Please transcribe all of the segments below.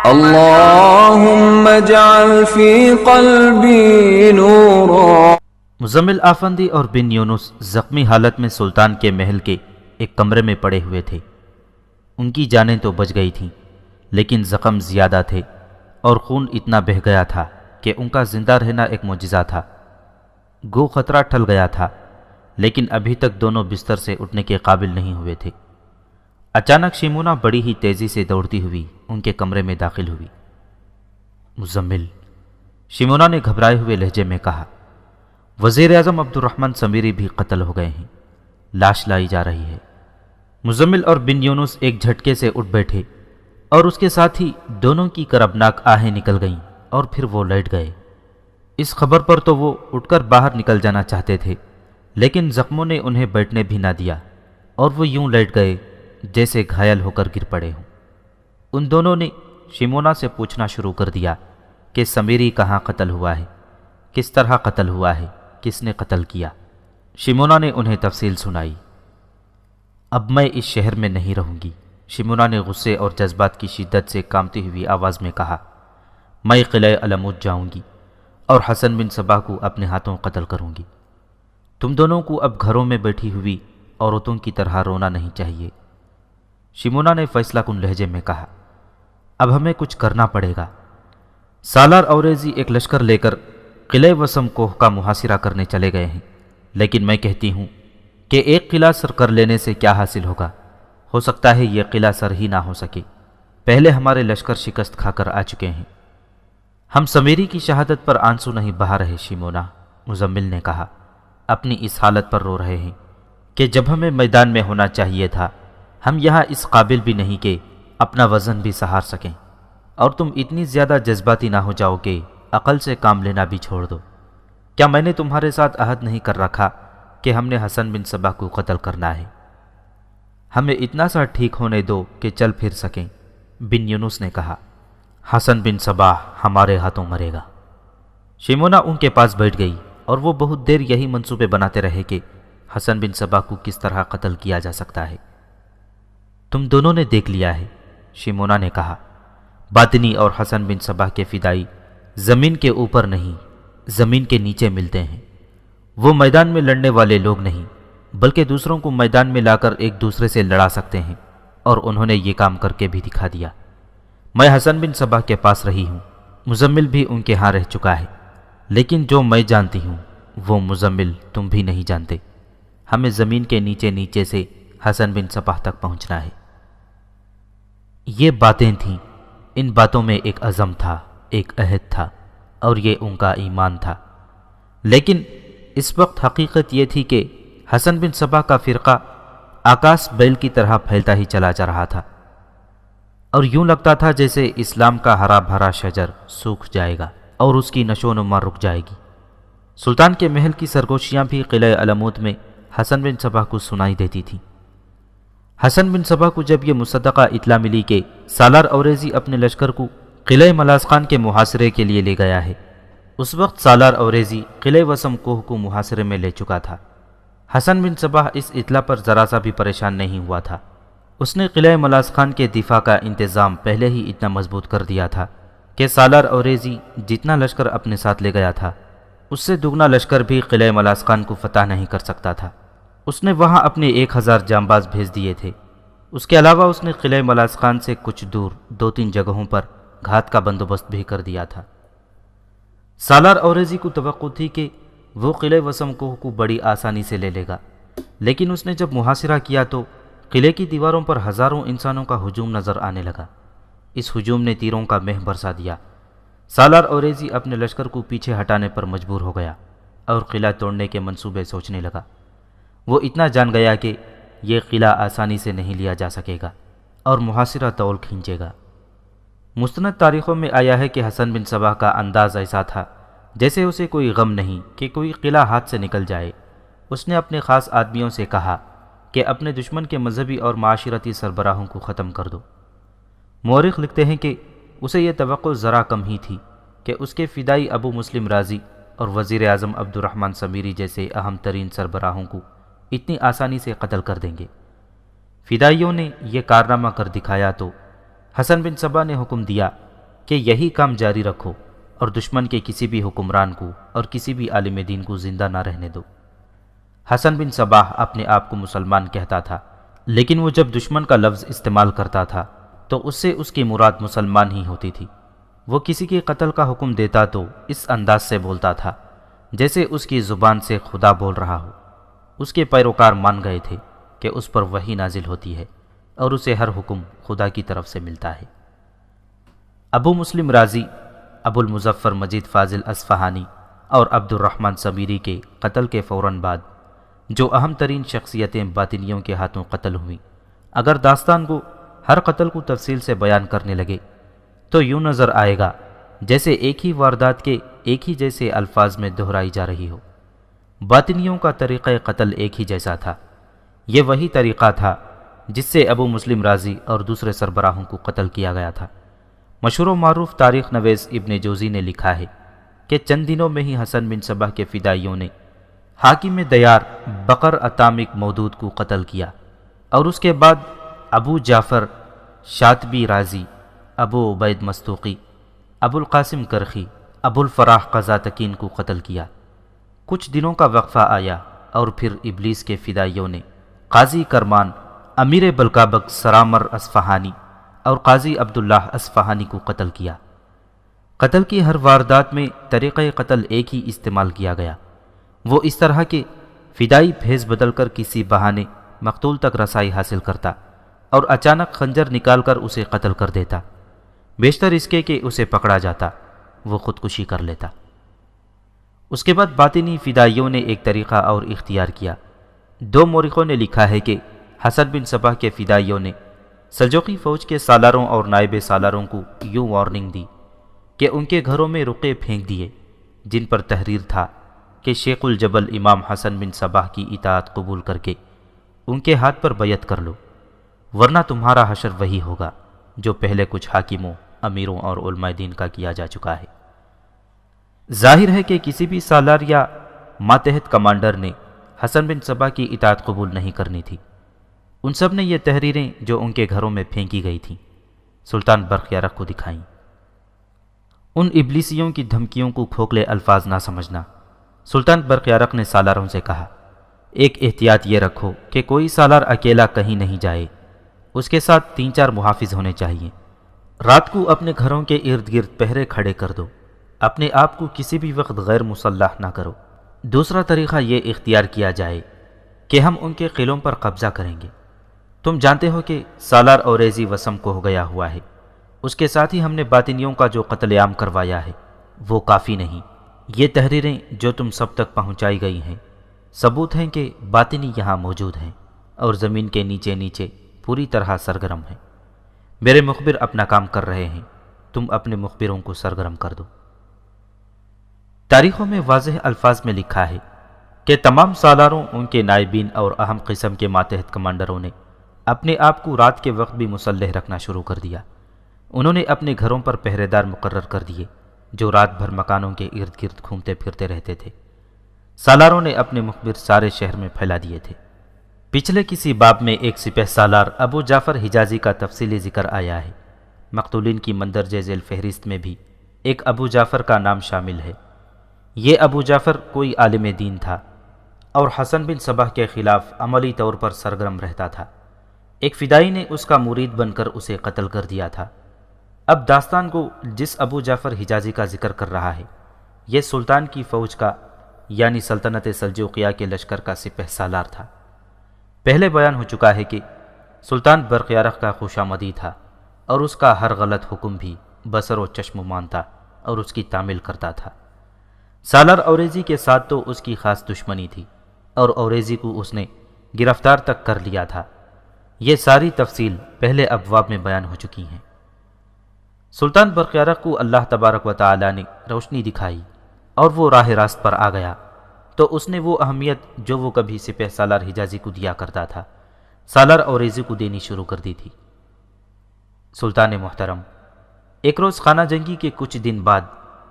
اللهم اجعل في قلبي نورا۔ مزمل آفندی اور بن یونس زخمی حالت میں سلطان کے محل کے ایک کمرے میں پڑے ہوئے تھے۔ ان کی جانیں تو بچ گئی تھیں، لیکن زخم زیادہ تھے اور خون اتنا بہہ گیا تھا کہ ان کا زندہ رہنا ایک معجزہ تھا۔ گو خطرہ ٹل گیا تھا، لیکن ابھی تک دونوں بستر سے اٹھنے کے قابل نہیں ہوئے تھے۔ اچانک شیمونہ بڑی ہی تیزی سے دوڑتی ہوئی ان کے کمرے میں داخل ہوئی۔ مزمل، شیمونہ نے گھبرائے ہوئے لہجے میں کہا، وزیر اعظم عبد الرحمن سمیری بھی قتل ہو گئے ہیں، لاش لائی جا رہی ہے۔ مزمل اور بن یونس ایک جھٹکے سے اٹھ بیٹھے اور اس کے ساتھ ہی دونوں کی کربناک آہیں نکل گئیں اور پھر وہ لیٹ گئے۔ اس خبر پر تو وہ اٹھ کر باہر نکل جانا چاہتے تھے، لیکن زخموں نے انہیں بیٹھنے بھی نہ دیا اور وہ یوں لیٹ گئے جیسے گھائل ہو کر گر پڑے ہوں۔ ان دونوں نے شیمونہ سے پوچھنا شروع کر دیا کہ سمیری کہاں قتل ہوا ہے، کس طرح قتل ہوا ہے، کس نے قتل کیا۔ شیمونہ نے انہیں تفصیل سنائی۔ اب میں اس شہر میں نہیں رہوں گی، شیمونہ نے غصے اور جذبات کی شدت سے کامتی ہوئی آواز میں کہا۔ میں قلعہ علموت جاؤں گی اور حسن بن صباح کو اپنے ہاتھوں قتل کروں گی۔ تم دونوں کو اب گھروں میں بیٹھی ہوئی عورتوں کی طرح رونا نہیں چاہیے۔ شیمونہ نے فیصلہ کن لہجے میں کہا، اب ہمیں کچھ کرنا پڑے گا۔ سالار اوریزی ایک لشکر لے کر قلعہ وسم کوہ کا محاصرہ کرنے چلے گئے ہیں، لیکن میں کہتی ہوں کہ ایک قلعہ سر کر لینے سے کیا حاصل ہوگا؟ ہو سکتا ہے یہ قلعہ سر ہی نہ ہو سکے۔ پہلے ہمارے لشکر شکست کھا کر آ چکے ہیں۔ ہم سمیری کی شہادت پر آنسو نہیں بہا رہے شیمونہ، مزمل نے کہا، اپنی اس حالت پر رو رہے ہیں کہ جب ہمیں میدان میں ہونا چاہیے تھا ہم یہاں اس قابل بھی نہیں کہ اپنا وزن بھی سہار سکیں، اور تم اتنی زیادہ جذباتی نہ ہو جاؤ کہ عقل سے کام لینا بھی چھوڑ دو۔ کیا میں نے تمہارے ساتھ عہد نہیں کر رکھا کہ ہم نے حسن بن صباح کو قتل کرنا ہے؟ ہمیں اتنا سا ٹھیک ہونے دو کہ چل پھر سکیں۔ بن یونس نے کہا، حسن بن صباح ہمارے ہاتھوں مرے گا۔ شیمونہ ان کے پاس بیٹھ گئی اور وہ بہت دیر یہی منصوبے بناتے رہے کہ حسن بن صباح کو کس طرح قتل کیا جا سکتا ہے۔ تم دونوں نے دیکھ لیا ہے، شیمونہ نے کہا، باطنی اور حسن بن صباح کے فدائی زمین کے اوپر نہیں، زمین کے نیچے ملتے ہیں۔ وہ میدان میں لڑنے والے لوگ نہیں، بلکہ دوسروں کو میدان میں لا کر ایک دوسرے سے لڑا سکتے ہیں، اور انہوں نے یہ کام کر کے بھی دکھا دیا۔ میں حسن بن صباح کے پاس رہی ہوں، مزمل بھی ان کے ہاں رہ چکا ہے، لیکن جو میں جانتی ہوں وہ مزمل تم بھی نہیں جانتے۔ ہمیں زمین کے نیچے نیچے سے حسن بن صباح تک پہنچنا ہے۔ یہ باتیں تھیں، ان باتوں میں ایک عزم تھا، ایک عہد تھا، اور یہ ان کا ایمان تھا۔ لیکن اس وقت حقیقت یہ تھی کہ حسن بن صباح کا فرقہ آکاش بیل کی طرح پھیلتا ہی چلا جا رہا تھا، اور یوں لگتا تھا جیسے اسلام کا ہرا بھرا شجر سوکھ جائے گا اور اس کی نشو و نما رک جائے گی۔ سلطان کے محل کی سرگوشیاں بھی قلعہ علموت میں حسن بن صباح کو سنائی دیتی تھیں۔ حسن بن صباح کو جب یہ مصدقہ اطلاع ملی کہ سالار اوریزی اپنے لشکر کو قلعہ ملاز خان کے محاصرے کے لیے لے گیا ہے، اس وقت سالار اوریزی قلعہ وسم کوہ کو محاصرے میں لے چکا تھا۔ حسن بن صباح اس اطلاع پر ذرا سا بھی پریشان نہیں ہوا تھا۔ اس نے قلعہ ملاز خان کے دفاع کا انتظام پہلے ہی اتنا مضبوط کر دیا تھا کہ سالار اوریزی جتنا لشکر اپنے ساتھ لے گیا تھا اس سے دگنا لشکر بھی قلعہ ملاز خان کو فتح نہیں کر سکتا تھا۔ اس نے وہاں اپنے 1000 جانباز بھیج دیے تھے۔ اس کے علاوہ اس نے قلعہ ملاز خان سے کچھ دور 2-3 جگہوں پر گھات کا بندوبست بھی کر دیا تھا۔ سالار اوریزی کو توقع تھی کہ وہ قلعہ وسم کوہ کو بڑی آسانی سے لے لے گا، لیکن اس نے جب محاصرہ کیا تو قلعے کی دیواروں پر ہزاروں انسانوں کا ہجوم نظر آنے لگا۔ اس ہجوم نے تیروں کا مہ برسا دیا۔ سالار اوریزی اپنے لشکر کو پیچھے ہٹانے پر مجبور ہو گیا اور قلعہ توڑنے کے منصوبے سوچنے لگا۔ وہ اتنا جان گیا کہ یہ قلعہ آسانی سے نہیں لیا جا سکے گا اور محاصرہ طول کھینچے گا۔ مستند تاریخوں میں آیا ہے کہ حسن بن صباح کا انداز ایسا تھا جیسے اسے کوئی غم نہیں کہ کوئی قلعہ ہاتھ سے نکل جائے۔ اس نے اپنے خاص آدمیوں سے کہا کہ اپنے دشمن کے مذہبی اور معاشرتی سربراہوں کو ختم کر دو۔ مورخ لکھتے ہیں کہ اسے یہ توقع ذرا کم ہی تھی کہ اس کے فدائی ابو مسلم رازی اور وزیر اعظم عبد الرحمن سمیری جیسے اہم ترین سربراہوں کو اتنی آسانی سے قتل کر دیں گے۔ فدائیوں نے یہ کارنامہ کر دکھایا تو حسن بن صباح نے حکم دیا کہ یہی کام جاری رکھو اور دشمن کے کسی بھی حکمران کو اور کسی بھی عالم دین کو زندہ نہ رہنے دو۔ حسن بن صباح اپنے آپ کو مسلمان کہتا تھا، لیکن وہ جب دشمن کا لفظ استعمال کرتا تھا تو اس سے اس کی مراد مسلمان ہی ہوتی تھی۔ وہ کسی کے قتل کا حکم دیتا تو اس انداز سے بولتا تھا جیسے اس کی زبان سے خدا بول رہا ہو۔ اس کے پیروکار مان گئے تھے کہ اس پر وحی نازل ہوتی ہے اور اسے ہر حکم خدا کی طرف سے ملتا ہے۔ ابو مسلم رازی، ابو المظفر مجید فاضل اصفہانی اور عبد الرحمن سمیری کے قتل کے فوراً بعد جو اہم ترین شخصیتیں باطنیوں کے ہاتھوں قتل ہوئیں، اگر داستان کو ہر قتل کو تفصیل سے بیان کرنے لگے تو یوں نظر آئے گا جیسے ایک ہی واردات کے ایک ہی جیسے الفاظ میں دہرائی جا رہی ہو۔ باطنیوں کا طریقہ قتل ایک ہی جیسا تھا۔ یہ وہی طریقہ تھا جس سے ابو مسلم رازی اور دوسرے سربراہوں کو قتل کیا گیا تھا۔ مشہور و معروف تاریخ نویس ابن جوزی نے لکھا ہے کہ چند دنوں میں ہی حسن بن صباح کے فدائیوں نے حاکم دیار بقر اتامک مودود کو قتل کیا، اور اس کے بعد ابو جعفر شاطبی رازی، ابو عبید مستوقی، ابو القاسم کرخی، ابو الفراح قزاتکین کو قتل کیا۔ کچھ دنوں کا وقفہ آیا اور پھر ابلیس کے فدائیوں نے قاضی کرمان، امیر بلکابک سرامر اصفہانی اور قاضی عبداللہ اصفہانی کو قتل کیا۔ قتل کی ہر واردات میں طریقہ قتل ایک ہی استعمال کیا گیا۔ وہ اس طرح کہ فدائی بھیس بدل کر کسی بہانے مقتول تک رسائی حاصل کرتا اور اچانک خنجر نکال کر اسے قتل کر دیتا، بیشتر اس کے کہ اسے پکڑا جاتا، وہ خودکشی کر لیتا۔ اس کے بعد باطنی فدائیوں نے ایک طریقہ اور اختیار کیا۔ دو مورخوں نے لکھا ہے کہ حسن بن صباح کے فدائیوں نے سلجوقی فوج کے سالاروں اور نائب سالاروں کو یوں وارننگ دی کہ ان کے گھروں میں رقعے پھینک دیے جن پر تحریر تھا کہ شیخ الجبل امام حسن بن صباح کی اطاعت قبول کر کے ان کے ہاتھ پر بیعت کر لو، ورنہ تمہارا حشر وہی ہوگا جو پہلے کچھ حاکموں، امیروں اور علماء دین کا کیا جا چکا ہے۔ ظاہر ہے کہ کسی بھی سالار یا ماتحت کمانڈر نے حسن بن صباح کی اطاعت قبول نہیں کرنی تھی۔ ان سب نے یہ تحریریں جو ان کے گھروں میں پھینکی گئی تھیں سلطان برقیارق کو دکھائیں۔ ان ابلیسیوں کی دھمکیوں کو کھوکھلے الفاظ نہ سمجھنا۔ سلطان برقیارق نے سالاروں سے کہا، ایک احتیاط یہ رکھو کہ کوئی سالار اکیلا کہیں نہیں جائے، اس کے ساتھ 3-4 محافظ ہونے چاہیے۔ رات کو اپنے گھروں کے ارد گرد پہرے کھڑے کر دو، اپنے آپ کو کسی بھی وقت غیر مسلح نہ کرو۔ دوسرا طریقہ یہ اختیار کیا جائے کہ ہم ان کے قلعوں پر قبضہ کریں گے۔ تم جانتے ہو کہ سالار اوریزی وسم کو ہو گیا ہوا ہے، اس کے ساتھ ہی ہم نے باطنیوں کا جو قتل عام کروایا ہے وہ کافی نہیں۔ یہ تحریریں جو تم سب تک پہنچائی گئی ہیں ثبوت ہیں کہ باطنی یہاں موجود ہیں اور زمین کے نیچے نیچے پوری طرح سرگرم ہیں۔ میرے مخبر اپنا کام کر رہے ہیں، تم اپنے مخبروں کو سرگرم کر دو۔ تاریخوں میں واضح الفاظ میں لکھا ہے کہ تمام سالاروں، ان کے نائبین اور اہم قسم کے ماتحت کمانڈروں نے اپنے آپ کو رات کے وقت بھی مسلح رکھنا شروع کر دیا۔ انہوں نے اپنے گھروں پر پہرے دار مقرر کر دیے جو رات بھر مکانوں کے ارد گرد گھومتے پھرتے رہتے تھے۔ سالاروں نے اپنے مخبر سارے شہر میں پھیلا دیے تھے۔ پچھلے کسی باب میں ایک سپہ سالار ابو جعفر حجازی کا تفصیلی ذکر آیا ہے۔ مقتولین کی مندرجہ ذیل فہرست میں بھی ایک ابو جعفر کا نام شامل ہے۔ یہ ابو جعفر کوئی عالم دین تھا اور حسن بن صباح کے خلاف عملی طور پر سرگرم رہتا تھا۔ ایک فدائی نے اس کا مرید بن کر اسے قتل کر دیا تھا۔ اب داستان کو جس ابو جعفر حجازی کا ذکر کر رہا ہے یہ سلطان کی فوج کا یعنی سلطنت سلجوقیہ کے لشکر کا سپہ سالار تھا۔ پہلے بیان ہو چکا ہے کہ سلطان برقیارق کا خوشامدی تھا اور اس کا ہر غلط حکم بھی بصر و چشم مانتا اور اس کی تعمیل کرتا تھا۔ سالار اوریزی کے ساتھ تو اس کی خاص دشمنی تھی اور اوریزی کو اس نے گرفتار تک کر لیا تھا۔ یہ ساری تفصیل پہلے ابواب میں بیان ہو چکی ہیں۔ سلطان برقیارق کو اللہ تبارک و تعالی نے روشنی دکھائی اور وہ راہ راست پر آ گیا تو اس نے وہ اہمیت جو وہ کبھی سپہ سالار حجازی کو دیا کرتا تھا سالار اوریزی کو دینی شروع کر دی تھی۔ سلطان محترم، ایک روز خانہ جنگی کے کچھ دن بعد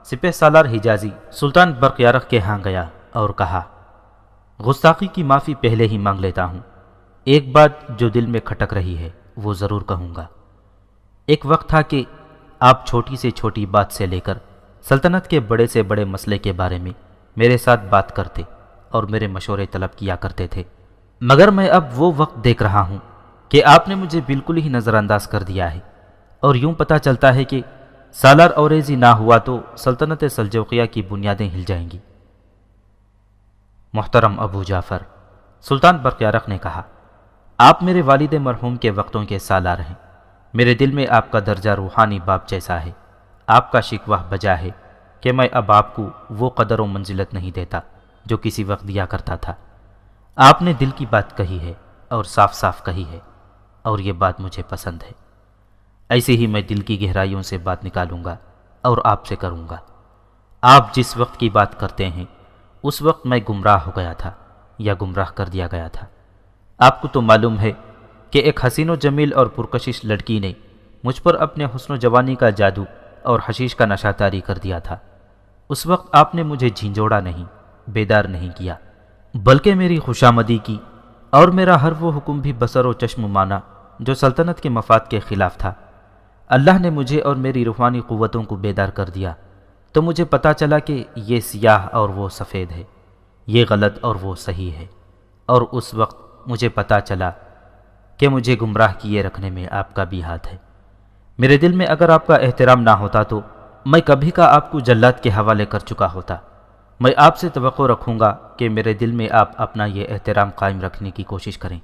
سپہ سالار حجازی سلطان برقیارق کے ہاں گیا اور کہا، گستاخی کی معافی پہلے ہی مانگ لیتا ہوں، ایک بات جو دل میں کھٹک رہی ہے وہ ضرور کہوں گا۔ ایک وقت تھا کہ آپ چھوٹی سے چھوٹی بات سے لے کر سلطنت کے بڑے سے بڑے مسئلے کے بارے میں میرے ساتھ بات کرتے اور میرے مشورے طلب کیا کرتے تھے، مگر میں اب وہ وقت دیکھ رہا ہوں کہ آپ نے مجھے بالکل ہی نظر انداز کر دیا ہے، اور یوں پتہ چلتا ہے کہ سالار اوریزی نہ ہوا تو سلطنت سلجوقیہ کی بنیادیں ہل جائیں گی۔ محترم ابو جعفر، سلطان برقیارق نے کہا، آپ میرے والد مرحوم کے وقتوں کے سالار ہیں، میرے دل میں آپ کا درجہ روحانی باپ جیسا ہے۔ آپ کا شکوہ بجا ہے کہ میں اب آپ کو وہ قدر و منزلت نہیں دیتا جو کسی وقت دیا کرتا تھا۔ آپ نے دل کی بات کہی ہے اور صاف صاف کہی ہے، اور یہ بات مجھے پسند ہے۔ ایسے ہی میں دل کی گہرائیوں سے بات نکالوں گا اور آپ سے کروں گا۔ آپ جس وقت کی بات کرتے ہیں اس وقت میں گمراہ ہو گیا تھا یا گمراہ کر دیا گیا تھا۔ آپ کو تو معلوم ہے کہ ایک حسین و جمیل اور پرکشش لڑکی نے مجھ پر اپنے حسن و جوانی کا جادو اور حشیش کا نشہ طاری کر دیا تھا۔ اس وقت آپ نے مجھے جھنجھوڑا نہیں، بیدار نہیں کیا، بلکہ میری خوشامدی کی اور میرا ہر وہ حکم بھی بصر و چشم مانا جو سلطنت کے مفاد کے خلاف تھا۔ اللہ نے مجھے اور میری روحانی قوتوں کو بیدار کر دیا تو مجھے پتہ چلا کہ یہ سیاہ اور وہ سفید ہے، یہ غلط اور وہ صحیح ہے، اور اس وقت مجھے پتہ چلا کہ مجھے گمراہ کیے رکھنے میں آپ کا بھی ہاتھ ہے۔ میرے دل میں اگر آپ کا احترام نہ ہوتا تو میں کبھی کا آپ کو جلاد کے حوالے کر چکا ہوتا۔ میں آپ سے توقع رکھوں گا کہ میرے دل میں آپ اپنا یہ احترام قائم رکھنے کی کوشش کریں۔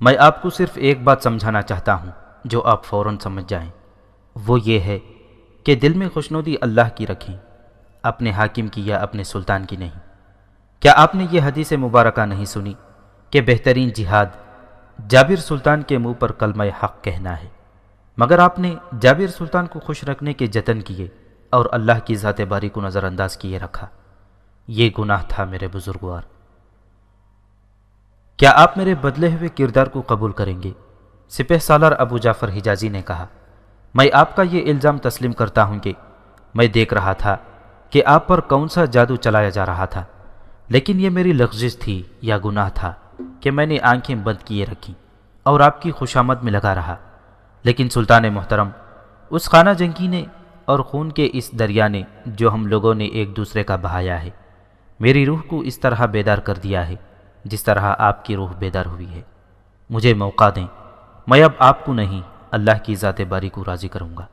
میں آپ کو صرف ایک بات سمجھانا چاہتا ہوں جو آپ فوراً سمجھ جائیں، وہ یہ ہے کہ دل میں خوشنودی اللہ کی رکھیں، اپنے حاکم کی یا اپنے سلطان کی نہیں۔ کیا آپ نے یہ حدیث مبارکہ نہیں سنی کہ بہترین جہاد جابر سلطان کے منہ پر کلمہ حق کہنا ہے؟ مگر آپ نے جابر سلطان کو خوش رکھنے کے جتن کیے اور اللہ کی ذات باری کو نظر انداز کیے رکھا۔ یہ گناہ تھا میرے بزرگوار۔ کیا آپ میرے بدلے ہوئے کردار کو قبول کریں گے؟ سپہ سالار ابو جعفر حجازی نے کہا، میں آپ کا یہ الزام تسلیم کرتا ہوں کہ میں دیکھ رہا تھا کہ آپ پر کون سا جادو چلایا جا رہا تھا، لیکن یہ میری لغزش تھی یا گناہ تھا کہ میں نے آنکھیں بند کیے رکھیں اور آپ کی خوشامد میں لگا رہا۔ لیکن سلطان محترم، اس خانہ جنگی نے اور خون کے اس دریا نے جو ہم لوگوں نے ایک دوسرے کا بہایا ہے، میری روح کو اس طرح بیدار کر دیا ہے جس طرح آپ کی روح بیدار ہوئی ہے۔ مجھے موقع دیں، میں اب آپ کو نہیں اللہ کی ذات باری کو راضی کروں گا۔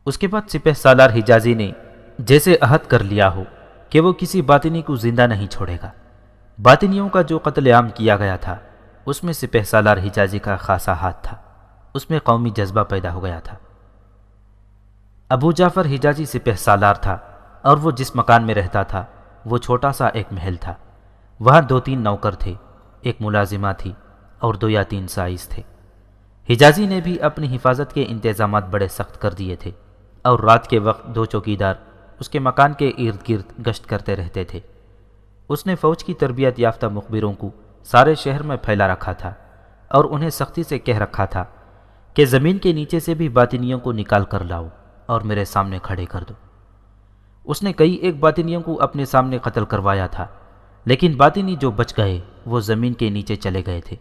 اس کے بعد سپہ سالار حجازی نے جیسے عہد کر لیا ہو کہ وہ کسی باطنی کو زندہ نہیں چھوڑے گا۔ باطنیوں کا جو قتل عام کیا گیا تھا اس میں سپہ سالار حجازی کا خاصا ہاتھ تھا، اس میں قومی جذبہ پیدا ہو گیا تھا۔ ابو جعفر حجازی سپہ سالار تھا اور وہ جس مکان میں رہتا تھا وہ چھوٹا سا ایک محل تھا۔ وہاں 2-3 نوکر تھے، ایک ملازمہ تھی اور 2 یا 3 سائس تھے۔ حجازی نے بھی اپنی حفاظت کے انتظامات بڑے سخت کر دیے تھے اور رات کے وقت 2 چوکیدار اس کے مکان کے ارد گرد گشت کرتے رہتے تھے۔ اس نے فوج کی تربیت یافتہ مخبروں کو سارے شہر میں پھیلا رکھا تھا اور انہیں سختی سے کہہ رکھا تھا کہ زمین کے نیچے سے بھی باطنیوں کو نکال کر لاؤ اور میرے سامنے کھڑے کر دو۔ اس نے کئی ایک باطنیوں کو اپنے سامنے قتل کروایا تھا، لیکن باطنی جو بچ گئے وہ زمین کے نیچے چلے گئے تھے۔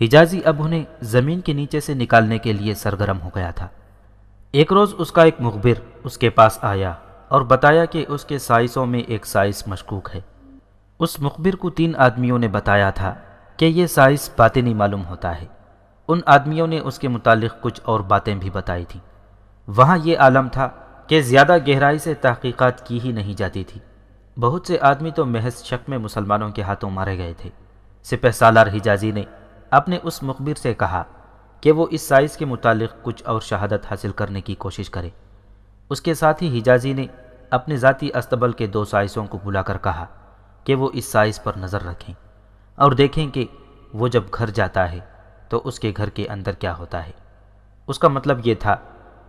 حجازی اب انہیں زمین کے نیچے سے نکالنے کے لیے سرگرم ہو گیا تھا۔ ایک روز اس کا ایک مخبر اس کے پاس آیا اور بتایا کہ اس کے سائسوں میں ایک سائس مشکوک ہے۔ اس مخبر کو 3 آدمیوں نے بتایا تھا کہ یہ سائس باطنی معلوم ہوتا ہے۔ ان آدمیوں نے اس کے متعلق کچھ اور باتیں بھی بتائی تھیں۔ وہاں یہ عالم تھا کہ زیادہ گہرائی سے تحقیقات کی ہی نہیں جاتی تھی۔ بہت سے آدمی تو محض شک میں مسلمانوں کے ہاتھوں مارے گئے تھے۔ سپہ سالار حجازی نے اپنے اس مخبر سے کہا کہ وہ اس سائز کے متعلق کچھ اور شہادت حاصل کرنے کی کوشش کرے۔ اس کے ساتھ ہی حجازی نے اپنے ذاتی استبل کے 2 سائسوں کو بلا کر کہا کہ وہ اس سائز پر نظر رکھیں اور دیکھیں کہ وہ جب گھر جاتا ہے تو اس کے گھر کے اندر کیا ہوتا ہے۔ اس کا مطلب یہ تھا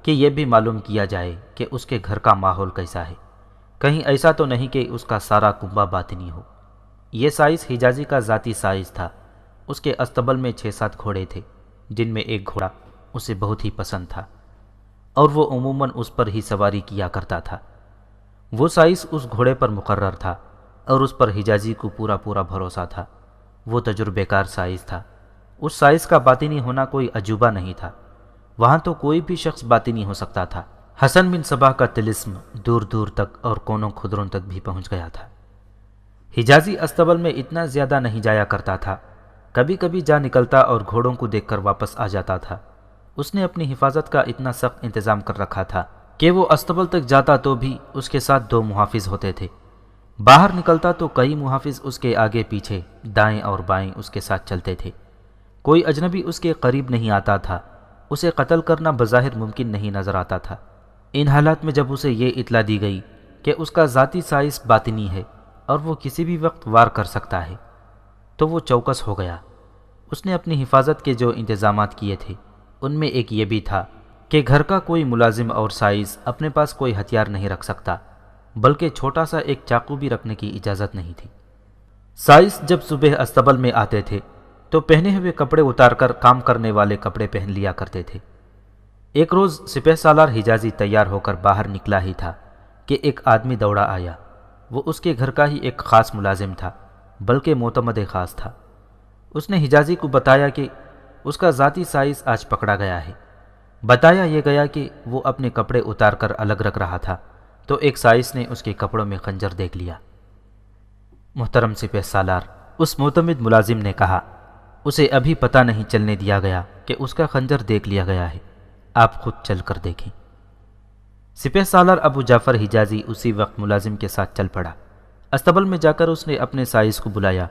کہ یہ بھی معلوم کیا جائے کہ اس کے گھر کا ماحول کیسا ہے، کہیں ایسا تو نہیں کہ اس کا سارا کنبہ باطنی ہو۔ یہ سائز حجازی کا ذاتی سائز تھا۔ اس کے استبل میں 6-7 گھوڑے تھے، جن میں ایک گھوڑا اسے بہت ہی پسند تھا اور وہ عموماً اس پر ہی سواری کیا کرتا تھا۔ وہ سائز اس گھوڑے پر مقرر تھا اور اس پر حجازی کو پورا بھروسہ تھا۔ وہ تجربے کار سائز تھا۔ اس سائز کا باطنی ہونا کوئی عجوبہ نہیں تھا۔ وہاں تو کوئی بھی شخص باطنی ہو سکتا تھا۔ حسن بن صباح کا طلسم دور دور تک اور کونوں خدروں تک بھی پہنچ گیا تھا۔ حجازی استبل میں اتنا زیادہ نہیں جایا کرتا تھا، کبھی کبھی جا نکلتا اور گھوڑوں کو دیکھ کر واپس آ جاتا تھا۔ اس نے اپنی حفاظت کا اتنا سخت انتظام کر رکھا تھا کہ وہ استبل تک جاتا تو بھی اس کے ساتھ 2 محافظ ہوتے تھے، باہر نکلتا تو کئی محافظ اس کے آگے پیچھے دائیں اور بائیں اس کے ساتھ چلتے تھے۔ کوئی اجنبی اس کے قریب نہیں آتا تھا، اسے قتل کرنا بظاہر ممکن نہیں نظر آتا تھا۔ ان حالات میں جب اسے یہ اطلاع دی گئی کہ اس کا ذاتی سائز باطنی ہے اور وہ کسی بھی وقت وار کر سکتا ہے تو وہ چوکس ہو گیا۔ اس نے اپنی حفاظت کے جو انتظامات کیے تھے ان میں ایک یہ بھی تھا کہ گھر کا کوئی ملازم اور سائز اپنے پاس کوئی ہتھیار نہیں رکھ سکتا، بلکہ چھوٹا سا ایک چاقو بھی رکھنے کی اجازت نہیں تھی۔ سائز جب صبح استبل میں آتے تھے تو پہنے ہوئے کپڑے اتار کر کام کرنے والے کپڑے پہن لیا کرتے تھے۔ ایک روز سپہ سالار حجازی تیار ہو کر باہر نکلا ہی تھا کہ ایک آدمی دوڑا آیا۔ وہ اس کے گھر کا ہی ایک خاص ملازم تھا، بلکہ معتمد خاص تھا۔ اس نے حجازی کو بتایا کہ اس کا ذاتی سائز آج پکڑا گیا ہے۔ بتایا یہ گیا کہ وہ اپنے کپڑے اتار کر الگ رکھ رہا تھا تو ایک سائز نے اس کے کپڑوں میں خنجر دیکھ لیا۔ محترم سپہ سالار، اس معتمد ملازم نے کہا، اسے ابھی پتہ نہیں چلنے دیا گیا کہ اس کا خنجر دیکھ لیا گیا ہے، آپ خود چل کر دیکھیں۔ سپہ سالار ابو جعفر حجازی اسی وقت ملازم کے ساتھ چل پڑا۔ استبل میں جا کر اس نے اپنے سائز کو بلایا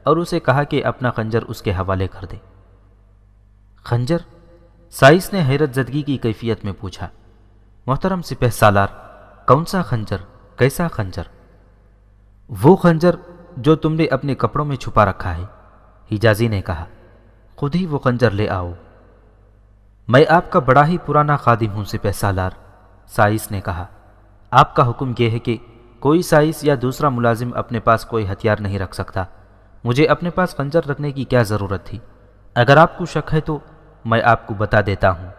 اور اسے کہا کہ اپنا خنجر اس کے حوالے کر دے۔ خنجر؟ سائز نے حیرت زدگی کی کیفیت میں پوچھا۔ محترم سپہ سالار، کون سا خنجر؟ کیسا خنجر؟ وہ خنجر جو تم نے اپنے کپڑوں میں چھپا رکھا ہے، حجازی نے کہا۔ خود ہی وہ خنجر لے آؤ۔ میں آپ کا بڑا ہی پرانا خادم ہوں سپہ سالار، سائز نے کہا۔ آپ کا حکم یہ ہے کہ کوئی سائز یا دوسرا ملازم اپنے پاس کوئی ہتھیار نہیں رکھ سکتا۔ مجھے اپنے پاس خنجر رکھنے کی کیا ضرورت تھی؟ اگر آپ کو شک ہے تو میں آپ کو بتا دیتا ہوں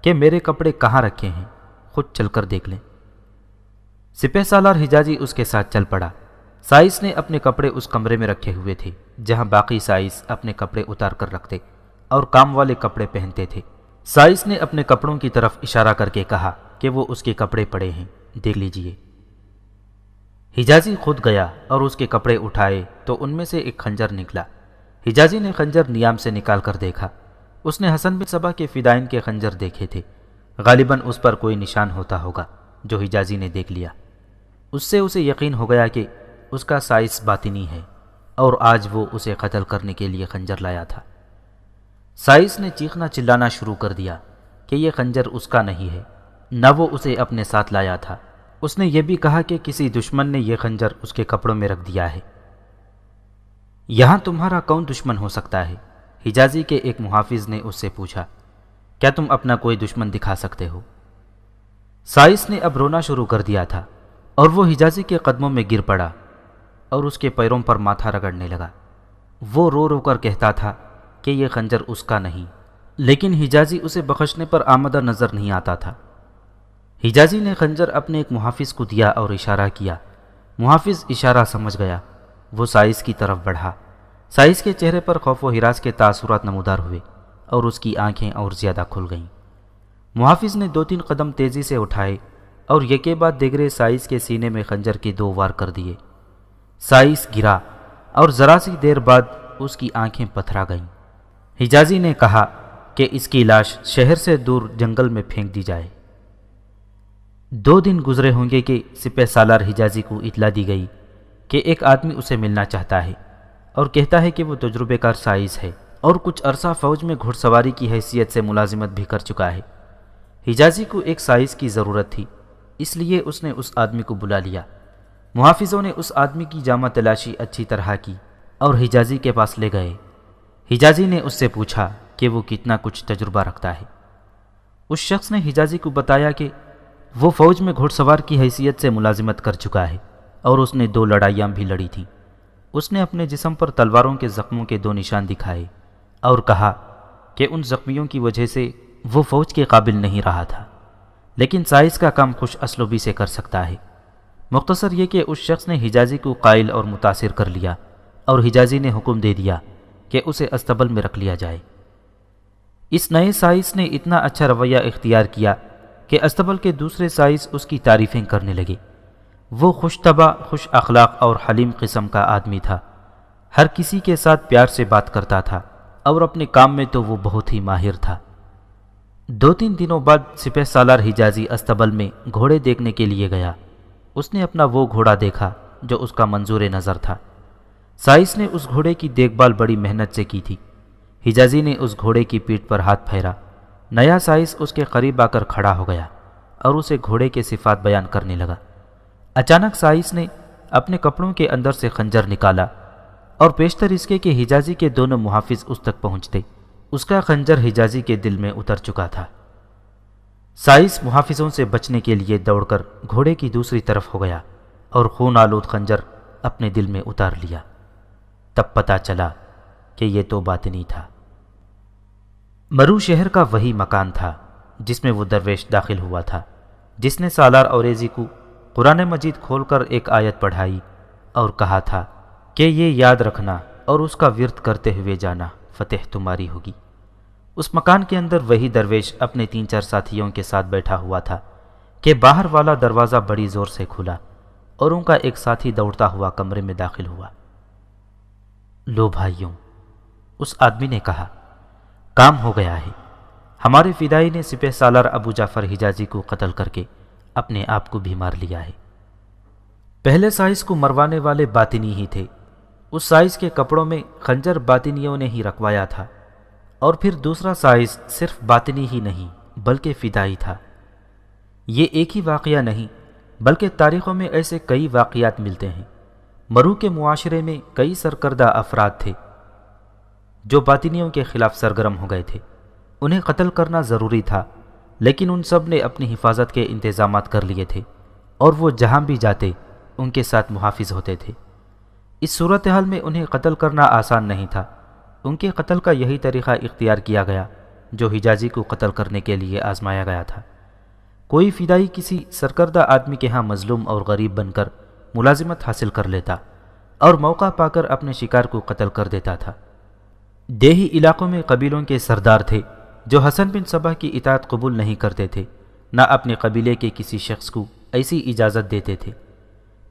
کہ میرے کپڑے کہاں رکھے ہیں، خود چل کر دیکھ لیں۔ سپہ سالار حجازی اس کے ساتھ چل پڑا۔ سائز نے اپنے کپڑے اس کمرے میں رکھے ہوئے تھے جہاں باقی سائز اپنے کپڑے اتار کر رکھتے اور کام والے کپڑے پہنتے تھے۔ سائز نے اپنے کپڑوں کی طرف اشارہ کر کے کہا کہ وہ اس کے کپڑے پڑے ہیں، دیکھ لیجئے۔ حجازی خود گیا اور اس کے کپڑے اٹھائے تو ان میں سے ایک خنجر نکلا۔ حجازی نے خنجر نیام سے نکال کر دیکھا۔ اس نے حسن بن صباح کے فدائین کے خنجر دیکھے تھے، غالباً اس پر کوئی نشان ہوتا ہوگا جو حجازی نے دیکھ لیا۔ اس سے اسے یقین ہو گیا کہ اس کا سائز باطنی ہے اور آج وہ اسے قتل کرنے کے لیے خنجر لایا تھا۔ سائز نے چیخنا چلانا شروع کر دیا کہ یہ خنجر اس کا نہیں ہے، نہ وہ اسے اپنے ساتھ لایا تھا۔ اس نے یہ بھی کہا کہ کسی دشمن نے یہ خنجر اس کے کپڑوں میں رکھ دیا ہے۔ یہاں تمہارا کون دشمن ہو سکتا ہے؟ حجازی کے ایک محافظ نے اس سے پوچھا۔ کیا تم اپنا کوئی دشمن دکھا سکتے ہو؟ سائز نے اب رونا شروع کر دیا تھا اور وہ حجازی کے قدموں میں گر پڑا اور اس کے پیروں پر ماتھا رگڑنے لگا۔ وہ رو رو کر کہتا تھا کہ یہ خنجر اس کا نہیں، لیکن حجازی اسے بخشنے پر آمدہ نظر نہیں آتا تھا۔ حجازی نے خنجر اپنے ایک محافظ کو دیا اور اشارہ کیا۔ محافظ اشارہ سمجھ گیا۔ وہ سائز کی طرف بڑھا۔ سائز کے چہرے پر خوف و ہراس کے تاثرات نمودار ہوئے اور اس کی آنکھیں اور زیادہ کھل گئیں۔ محافظ نے 2-3 قدم تیزی سے اٹھائے اور یکے بعد دیگرے سائز کے سینے میں خنجر کے 2 وار کر دیے۔ سائز گرا اور ذرا سی دیر بعد اس کی آنکھیں پتھرا گئیں۔ حجازی نے کہا کہ اس کی لاش شہر سے دور جنگل میں پھینک دی جائے۔ 2 دن گزرے ہوں گے کہ سپہ سالار حجازی کو اطلاع دی گئی کہ ایک آدمی اسے ملنا چاہتا ہے اور کہتا ہے کہ وہ تجربے کار سائز ہے اور کچھ عرصہ فوج میں گھڑ سواری کی حیثیت سے ملازمت بھی کر چکا ہے۔ حجازی کو ایک سائز کی ضرورت تھی، اس لیے اس نے اس آدمی کو بلا لیا۔ محافظوں نے اس آدمی کی جامہ تلاشی اچھی طرح کی اور حجازی کے پاس لے گئے۔ حجازی نے اس سے پوچھا کہ وہ کتنا کچھ تجربہ رکھتا ہے۔ اس شخص نے حجازی کو بتایا کہ وہ فوج میں گھڑ سوار کی حیثیت سے ملازمت کر چکا ہے اور اس نے 2 لڑائیاں بھی لڑی تھیں۔ اس نے اپنے جسم پر تلواروں کے زخموں کے 2 نشان دکھائے اور کہا کہ ان زخمیوں کی وجہ سے وہ فوج کے قابل نہیں رہا تھا، لیکن سائز کا کام خوش اسلوبی سے کر سکتا ہے۔ مختصر یہ کہ اس شخص نے حجازی کو قائل اور متاثر کر لیا اور حجازی نے حکم دے دیا کہ اسے استبل میں رکھ لیا جائے۔ اس نئے سائس نے اتنا اچھا رویہ اختیار کیا کہ استبل کے دوسرے سائس اس کی تعریفیں کرنے لگے۔ وہ خوش طبع، خوش اخلاق اور حلیم قسم کا آدمی تھا۔ ہر کسی کے ساتھ پیار سے بات کرتا تھا اور اپنے کام میں تو وہ بہت ہی ماہر تھا۔ 2-3 دنوں بعد سپہ سالار حجازی استبل میں گھوڑے دیکھنے کے لیے گیا۔ اس نے اپنا وہ گھوڑا دیکھا جو اس کا منظور نظر تھا۔ سائس نے اس گھوڑے کی دیکھ بھال بڑی محنت سے کی تھی۔ حجازی نے اس گھوڑے کی پیٹھ پر ہاتھ پھیرا۔ نیا سائس اس کے قریب آ کر کھڑا ہو گیا اور اسے گھوڑے کے صفات بیان کرنے لگا۔ اچانک سائس نے اپنے کپڑوں کے اندر سے خنجر نکالا اور پیشتر اس کے کہ حجازی کے دونوں محافظ اس تک پہنچتے، اس کا خنجر حجازی کے دل میں اتر چکا تھا۔ سائس محافظوں سے بچنے کے لیے دوڑ کر گھوڑے کی دوسری طرف ہو گیا اور خون آلود خنجر اپنے دل میں اتار لیا۔ تب پتہ چلا کہ یہ تو باطنی تھا۔ مرو شہر کا وہی مکان تھا جس میں وہ درویش داخل ہوا تھا، جس نے سالار اوریزی کو قرآن مجید کھول کر ایک آیت پڑھائی اور کہا تھا کہ یہ یاد رکھنا اور اس کا ورد کرتے ہوئے جانا، فتح تمہاری ہوگی۔ اس مکان کے اندر وہی درویش اپنے 3-4 ساتھیوں کے ساتھ بیٹھا ہوا تھا کہ باہر والا دروازہ بڑی زور سے کھلا اور ان کا ایک ساتھی دوڑتا ہوا کمرے میں داخل ہوا۔ لو بھائیوں، اس آدمی نے کہا، کام ہو گیا ہے۔ ہمارے فدائی نے سپہ سالار ابو جعفر حجازی کو قتل کر کے اپنے آپ کو بھی مار لیا ہے۔ پہلے سائس کو مروانے والے باطنی ہی تھے۔ اس سائس کے کپڑوں میں خنجر باطنیوں نے ہی رکھوایا تھا، اور پھر دوسرا سائس صرف باطنی ہی نہیں بلکہ فدائی تھا۔ یہ ایک ہی واقعہ نہیں بلکہ تاریخوں میں ایسے کئی واقعات ملتے ہیں۔ مرو کے معاشرے میں کئی سرکردہ افراد تھے جو باطنیوں کے خلاف سرگرم ہو گئے تھے۔ انہیں قتل کرنا ضروری تھا، لیکن ان سب نے اپنی حفاظت کے انتظامات کر لیے تھے اور وہ جہاں بھی جاتے ان کے ساتھ محافظ ہوتے تھے۔ اس صورتحال میں انہیں قتل کرنا آسان نہیں تھا۔ ان کے قتل کا یہی طریقہ اختیار کیا گیا جو حجازی کو قتل کرنے کے لیے آزمایا گیا تھا۔ کوئی فدائی کسی سرکردہ آدمی کے ہاں مظلوم اور غریب بن کر ملازمت حاصل کر لیتا اور موقع پا کر اپنے شکار کو قتل کر دیتا تھا۔ دیہی علاقوں میں قبیلوں کے سردار تھے جو حسن بن صبا کی اطاعت قبول نہیں کرتے تھے، نہ اپنے قبیلے کے کسی شخص کو ایسی اجازت دیتے تھے۔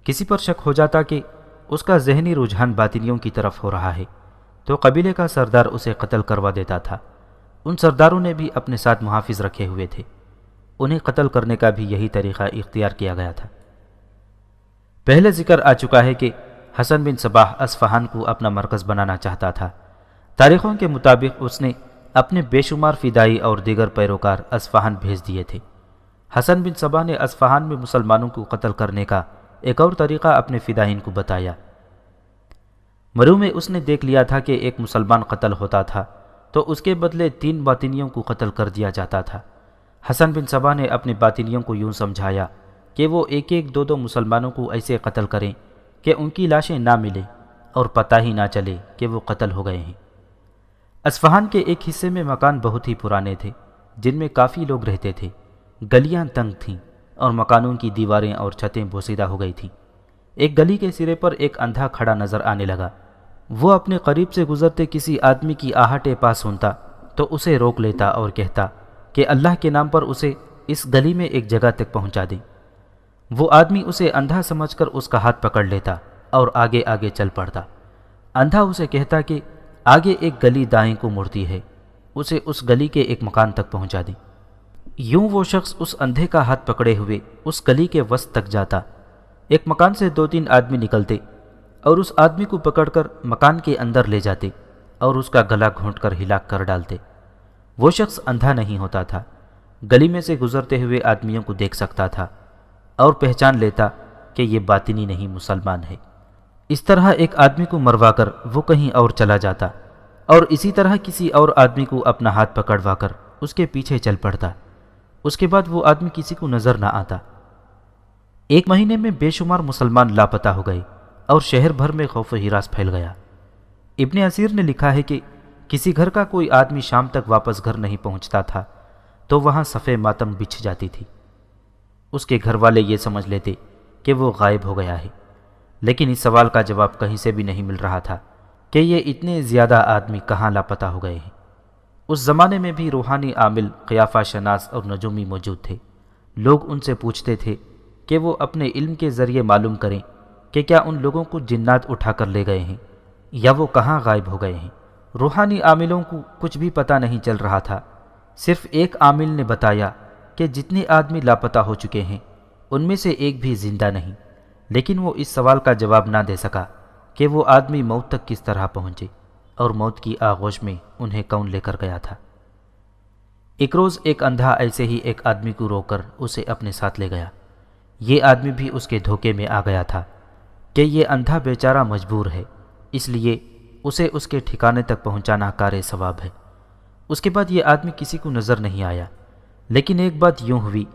کسی پر شک ہو جاتا کہ اس کا ذہنی رجحان باطنیوں کی طرف ہو رہا ہے تو قبیلے کا سردار اسے قتل کروا دیتا تھا۔ ان سرداروں نے بھی اپنے ساتھ محافظ رکھے ہوئے تھے۔ انہیں قتل کرنے کا بھی یہی طریقہ اختیار کیا گیا تھا۔ پہلے ذکر آ چکا ہے کہ حسن بن صباح اصفہان کو اپنا مرکز بنانا چاہتا تھا۔ تاریخوں کے مطابق اس نے اپنے بے شمار فدائی اور دیگر پیروکار اصفہان بھیج دیے تھے۔ حسن بن صباح نے اصفہان میں مسلمانوں کو قتل کرنے کا ایک اور طریقہ اپنے فدائین کو بتایا۔ مرو میں اس نے دیکھ لیا تھا کہ ایک مسلمان قتل ہوتا تھا تو اس کے بدلے 3 باطنیوں کو قتل کر دیا جاتا تھا۔ حسن بن صباح نے اپنے باطنیوں کو یوں سمجھایا کہ وہ 1-2 مسلمانوں کو ایسے قتل کریں کہ ان کی لاشیں نہ ملیں اور پتہ ہی نہ چلے کہ وہ قتل ہو گئے ہیں۔ اصفہان کے ایک حصے میں مکان بہت ہی پرانے تھے جن میں کافی لوگ رہتے تھے۔ گلیاں تنگ تھیں اور مکانوں کی دیواریں اور چھتیں بوسیدہ ہو گئی تھیں۔ ایک گلی کے سرے پر ایک اندھا کھڑا نظر آنے لگا۔ وہ اپنے قریب سے گزرتے کسی آدمی کی آہٹ پا سنتا تو اسے روک لیتا اور کہتا کہ اللہ کے نام پر اسے اس گلی میں ایک جگہ تک پہنچا دیں۔ وہ آدمی اسے اندھا سمجھ کر اس کا ہاتھ پکڑ لیتا اور آگے آگے چل پڑتا۔ اندھا اسے کہتا کہ آگے ایک گلی دائیں کو مڑتی ہے، اسے اس گلی کے ایک مکان تک پہنچا دیں۔ یوں وہ شخص اس اندھے کا ہاتھ پکڑے ہوئے اس گلی کے وسط تک جاتا۔ ایک مکان سے 2-3 آدمی نکلتے اور اس آدمی کو پکڑ کر مکان کے اندر لے جاتے اور اس کا گلا گھونٹ کر ہلاک کر ڈالتے۔ وہ شخص اندھا نہیں ہوتا تھا، گلی میں سے گزرتے ہوئے آدمیوں کو دیکھ سکتا تھا اور پہچان لیتا کہ یہ باطنی نہیں مسلمان ہے۔ اس طرح ایک آدمی کو مروا کر وہ کہیں اور چلا جاتا اور اسی طرح کسی اور آدمی کو اپنا ہاتھ پکڑوا کر اس کے پیچھے چل پڑتا۔ اس کے بعد وہ آدمی کسی کو نظر نہ آتا۔ 1 مہینے میں بے شمار مسلمان لاپتہ ہو گئے اور شہر بھر میں خوف و ہراس پھیل گیا۔ ابن اسیر نے لکھا ہے کہ کسی گھر کا کوئی آدمی شام تک واپس گھر نہیں پہنچتا تھا تو وہاں صفِ ماتم بچھ جاتی تھی۔ اس کے گھر والے یہ سمجھ لیتے کہ وہ غائب ہو گیا ہے، لیکن اس سوال کا جواب کہیں سے بھی نہیں مل رہا تھا کہ یہ اتنے زیادہ آدمی کہاں لاپتہ ہو گئے ہیں۔ اس زمانے میں بھی روحانی عامل، قیافہ شناس اور نجومی موجود تھے۔ لوگ ان سے پوچھتے تھے کہ وہ اپنے علم کے ذریعے معلوم کریں کہ کیا ان لوگوں کو جنات اٹھا کر لے گئے ہیں یا وہ کہاں غائب ہو گئے ہیں۔ روحانی عاملوں کو کچھ بھی پتہ نہیں چل رہا تھا۔ صرف ایک عامل نے بتایا کہ جتنے آدمی لاپتہ ہو چکے ہیں ان میں سے ایک بھی زندہ نہیں، لیکن وہ اس سوال کا جواب نہ دے سکا کہ وہ آدمی موت تک کس طرح پہنچے اور موت کی آغوش میں انہیں کون لے کر گیا تھا۔ ایک روز ایک اندھا ایسے ہی ایک آدمی کو روک کر اسے اپنے ساتھ لے گیا۔ یہ آدمی بھی اس کے دھوکے میں آ گیا تھا کہ یہ اندھا بیچارہ مجبور ہے، اس لیے اسے اس کے ٹھکانے تک پہنچانا کار ثواب ہے۔ اس کے بعد یہ آدمی کسی کو نظر نہیں آیا، لیکن ایک بات یوں ہوئی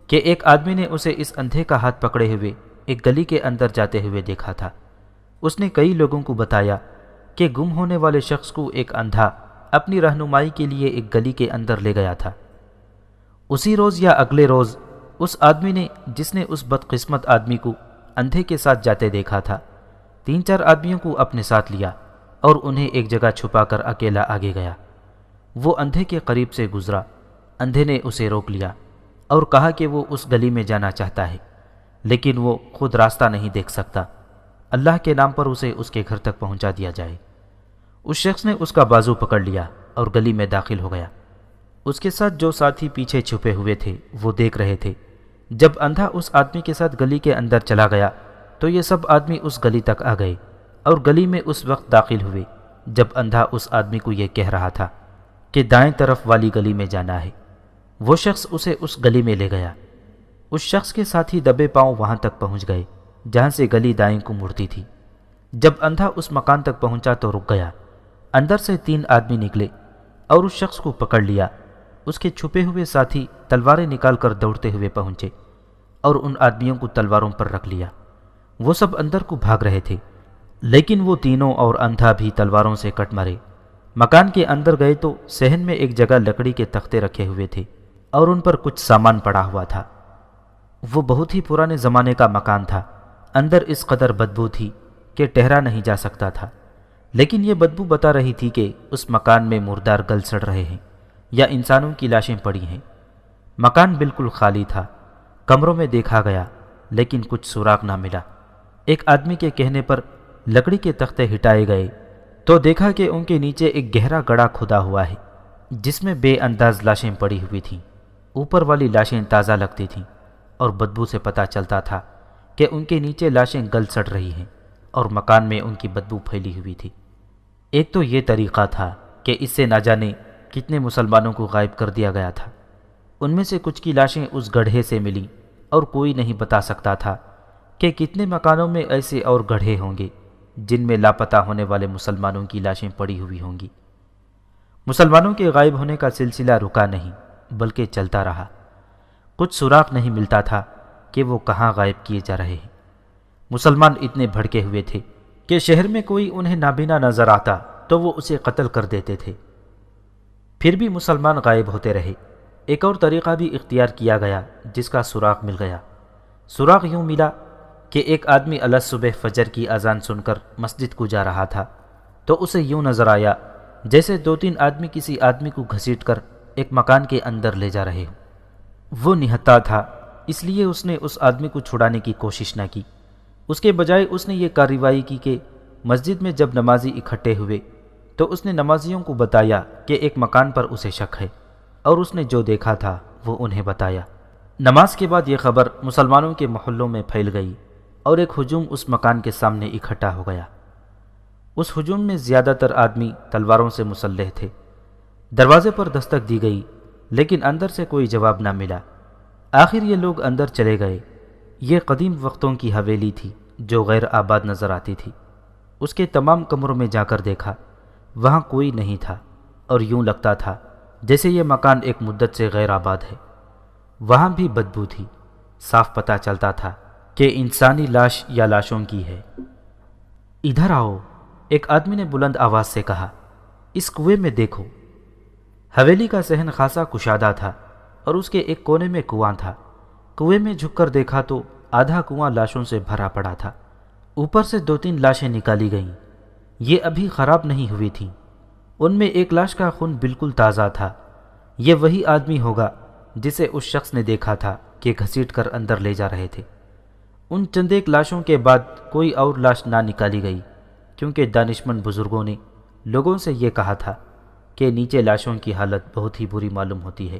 کہ ایک آدمی نے اسے اس اندھے کا ہاتھ پکڑے ہوئے ایک گلی کے اندر جاتے ہوئے دیکھا تھا۔ اس نے کئی لوگوں کو بتایا کہ گم ہونے والے شخص کو ایک اندھا اپنی رہنمائی کے لیے ایک گلی کے اندر لے گیا تھا۔ اسی روز یا اگلے روز اس آدمی نے، جس نے اس بدقسمت آدمی کو اندھے کے ساتھ جاتے دیکھا تھا، 3-4 آدمیوں کو اپنے ساتھ لیا اور انہیں ایک جگہ چھپا کر اکیلا آگے گیا۔ وہ اندھے کے قریب سے گزرا۔ اندھے نے اسے روک لیا اور کہا کہ وہ اس گلی میں جانا چاہتا ہے، لیکن وہ خود راستہ نہیں دیکھ سکتا۔ اللہ کے نام پر اسے اس کے گھر تک پہنچا دیا جائے۔ اس شخص نے اس کا بازو پکڑ لیا اور گلی میں داخل ہو گیا۔ اس کے ساتھ جو ساتھی پیچھے چھپے ہوئے تھے وہ دیکھ رہے تھے۔ جب اندھا اس آدمی کے ساتھ گلی کے اندر چلا گیا تو یہ سب آدمی اس گلی تک آ گئے اور گلی میں اس وقت داخل ہوئے جب اندھا اس آدمی کو یہ کہہ رہا تھا کہ دائیں طرف والی گلی میں جانا ہے۔ وہ شخص اسے اس گلی میں لے گیا۔ اس شخص کے ساتھی دبے پاؤں وہاں تک پہنچ گئے جہاں سے گلی دائیں کو مڑتی تھی۔ جب اندھا اس مکان تک پہنچا تو رک گیا۔ اندر سے 3 آدمی نکلے اور اس شخص کو پکڑ لیا۔ اس کے چھپے ہوئے ساتھی تلواریں نکال کر دوڑتے ہوئے پہنچے اور ان آدمیوں کو تلواروں پر رکھ لیا۔ وہ سب اندر کو بھاگ رہے تھے، لیکن وہ تینوں اور اندھا بھی تلواروں سے کٹ مرے۔ مکان کے اندر گئے تو صحن میں ایک جگہ لکڑی کے تختے رکھے ہوئے تھے اور ان پر کچھ سامان پڑا ہوا تھا۔ وہ بہت ہی پرانے زمانے کا مکان تھا۔ اندر اس قدر بدبو تھی کہ ٹھہرا نہیں جا سکتا تھا، لیکن یہ بدبو بتا رہی تھی کہ اس مکان میں مردار گل سڑ رہے ہیں یا انسانوں کی لاشیں پڑی ہیں۔ مکان بالکل خالی تھا۔ کمروں میں دیکھا گیا لیکن کچھ سراغ نہ ملا۔ ایک آدمی کے کہنے پر لکڑی کے تختے ہٹائے گئے تو دیکھا کہ ان کے نیچے ایک گہرا گڑھا کھدا ہوا ہے جس میں بے انداز لاشیں پڑی ہوئی تھیں۔ اوپر والی لاشیں تازہ لگتی تھیں اور بدبو سے پتہ چلتا تھا کہ ان کے نیچے لاشیں گل سڑ رہی ہیں اور مکان میں ان کی بدبو پھیلی ہوئی تھی۔ ایک تو یہ طریقہ تھا کہ اس سے نہ جانے کتنے مسلمانوں کو غائب کر دیا گیا تھا۔ ان میں سے کچھ کی لاشیں اس گڑھے سے ملیں اور کوئی نہیں بتا سکتا تھا کہ کتنے مکانوں میں ایسے اور گڑھے ہوں گے جن میں لاپتہ ہونے والے مسلمانوں کی لاشیں پڑی ہوئی ہوں گی۔ مسلمانوں کے غائب ہونے کا سلسلہ رکا نہیں بلکہ چلتا رہا۔ کچھ سراغ نہیں ملتا تھا کہ وہ کہاں غائب کیے جا رہے ہیں۔ مسلمان اتنے بھڑکے ہوئے تھے کہ شہر میں کوئی انہیں نابینا نظر آتا تو وہ اسے قتل کر دیتے تھے۔ پھر بھی مسلمان غائب ہوتے رہے۔ ایک اور طریقہ بھی اختیار کیا گیا جس کا سراغ مل گیا۔ سراغ یوں ملا کہ ایک آدمی صبح فجر کی اذان سن کر مسجد کو جا رہا تھا تو اسے یوں نظر آیا جیسے 2-3 آدمی کسی آدمی کو گھسیٹ کر ایک مکان کے اندر لے جا رہے ہوں۔ وہ نہتا تھا، اس لیے اس نے اس آدمی کو چھڑانے کی کوشش نہ کی۔ اس کے بجائے اس نے یہ کارروائی کی کہ مسجد میں جب نمازی اکٹھے ہوئے تو اس نے نمازیوں کو بتایا کہ ایک مکان پر اسے شک ہے، اور اس نے جو دیکھا تھا وہ انہیں بتایا۔ نماز کے بعد یہ خبر مسلمانوں کے محلوں میں پھیل گئی اور ایک ہجوم اس مکان کے سامنے اکٹھا ہو گیا۔ اس ہجوم میں زیادہ تر آدمی تلواروں سے مسلح تھے۔ دروازے پر دستک دی گئی لیکن اندر سے کوئی جواب نہ ملا۔ آخر یہ لوگ اندر چلے گئے۔ یہ قدیم وقتوں کی حویلی تھی جو غیر آباد نظر آتی تھی۔ اس کے تمام کمروں میں جا کر دیکھا، وہاں کوئی نہیں تھا اور یوں لگتا تھا جیسے یہ مکان ایک مدت سے غیر آباد ہے۔ وہاں بھی بدبو تھی۔ صاف پتہ چلتا تھا کہ انسانی لاش یا لاشوں کی ہے۔ ادھر آؤ، ایک آدمی نے بلند آواز سے کہا، اس کنویں میں دیکھو۔ حویلی کا صحن خاصا کشادہ تھا اور اس کے ایک کونے میں کنواں تھا۔ کنویں میں جھک کر دیکھا تو آدھا کنواں لاشوں سے بھرا پڑا تھا۔ اوپر سے 2-3 لاشیں نکالی گئیں۔ یہ ابھی خراب نہیں ہوئی تھیں۔ ان میں ایک لاش کا خون بالکل تازہ تھا۔ یہ وہی آدمی ہوگا جسے اس شخص نے دیکھا تھا کہ گھسیٹ کر اندر لے جا رہے تھے۔ ان چند ایک لاشوں کے بعد کوئی اور لاش نہ نکالی گئی، کیونکہ دانشمند بزرگوں نے لوگوں سے یہ کہا تھا کہ نیچے لاشوں کی حالت بہت ہی بری معلوم ہوتی ہے،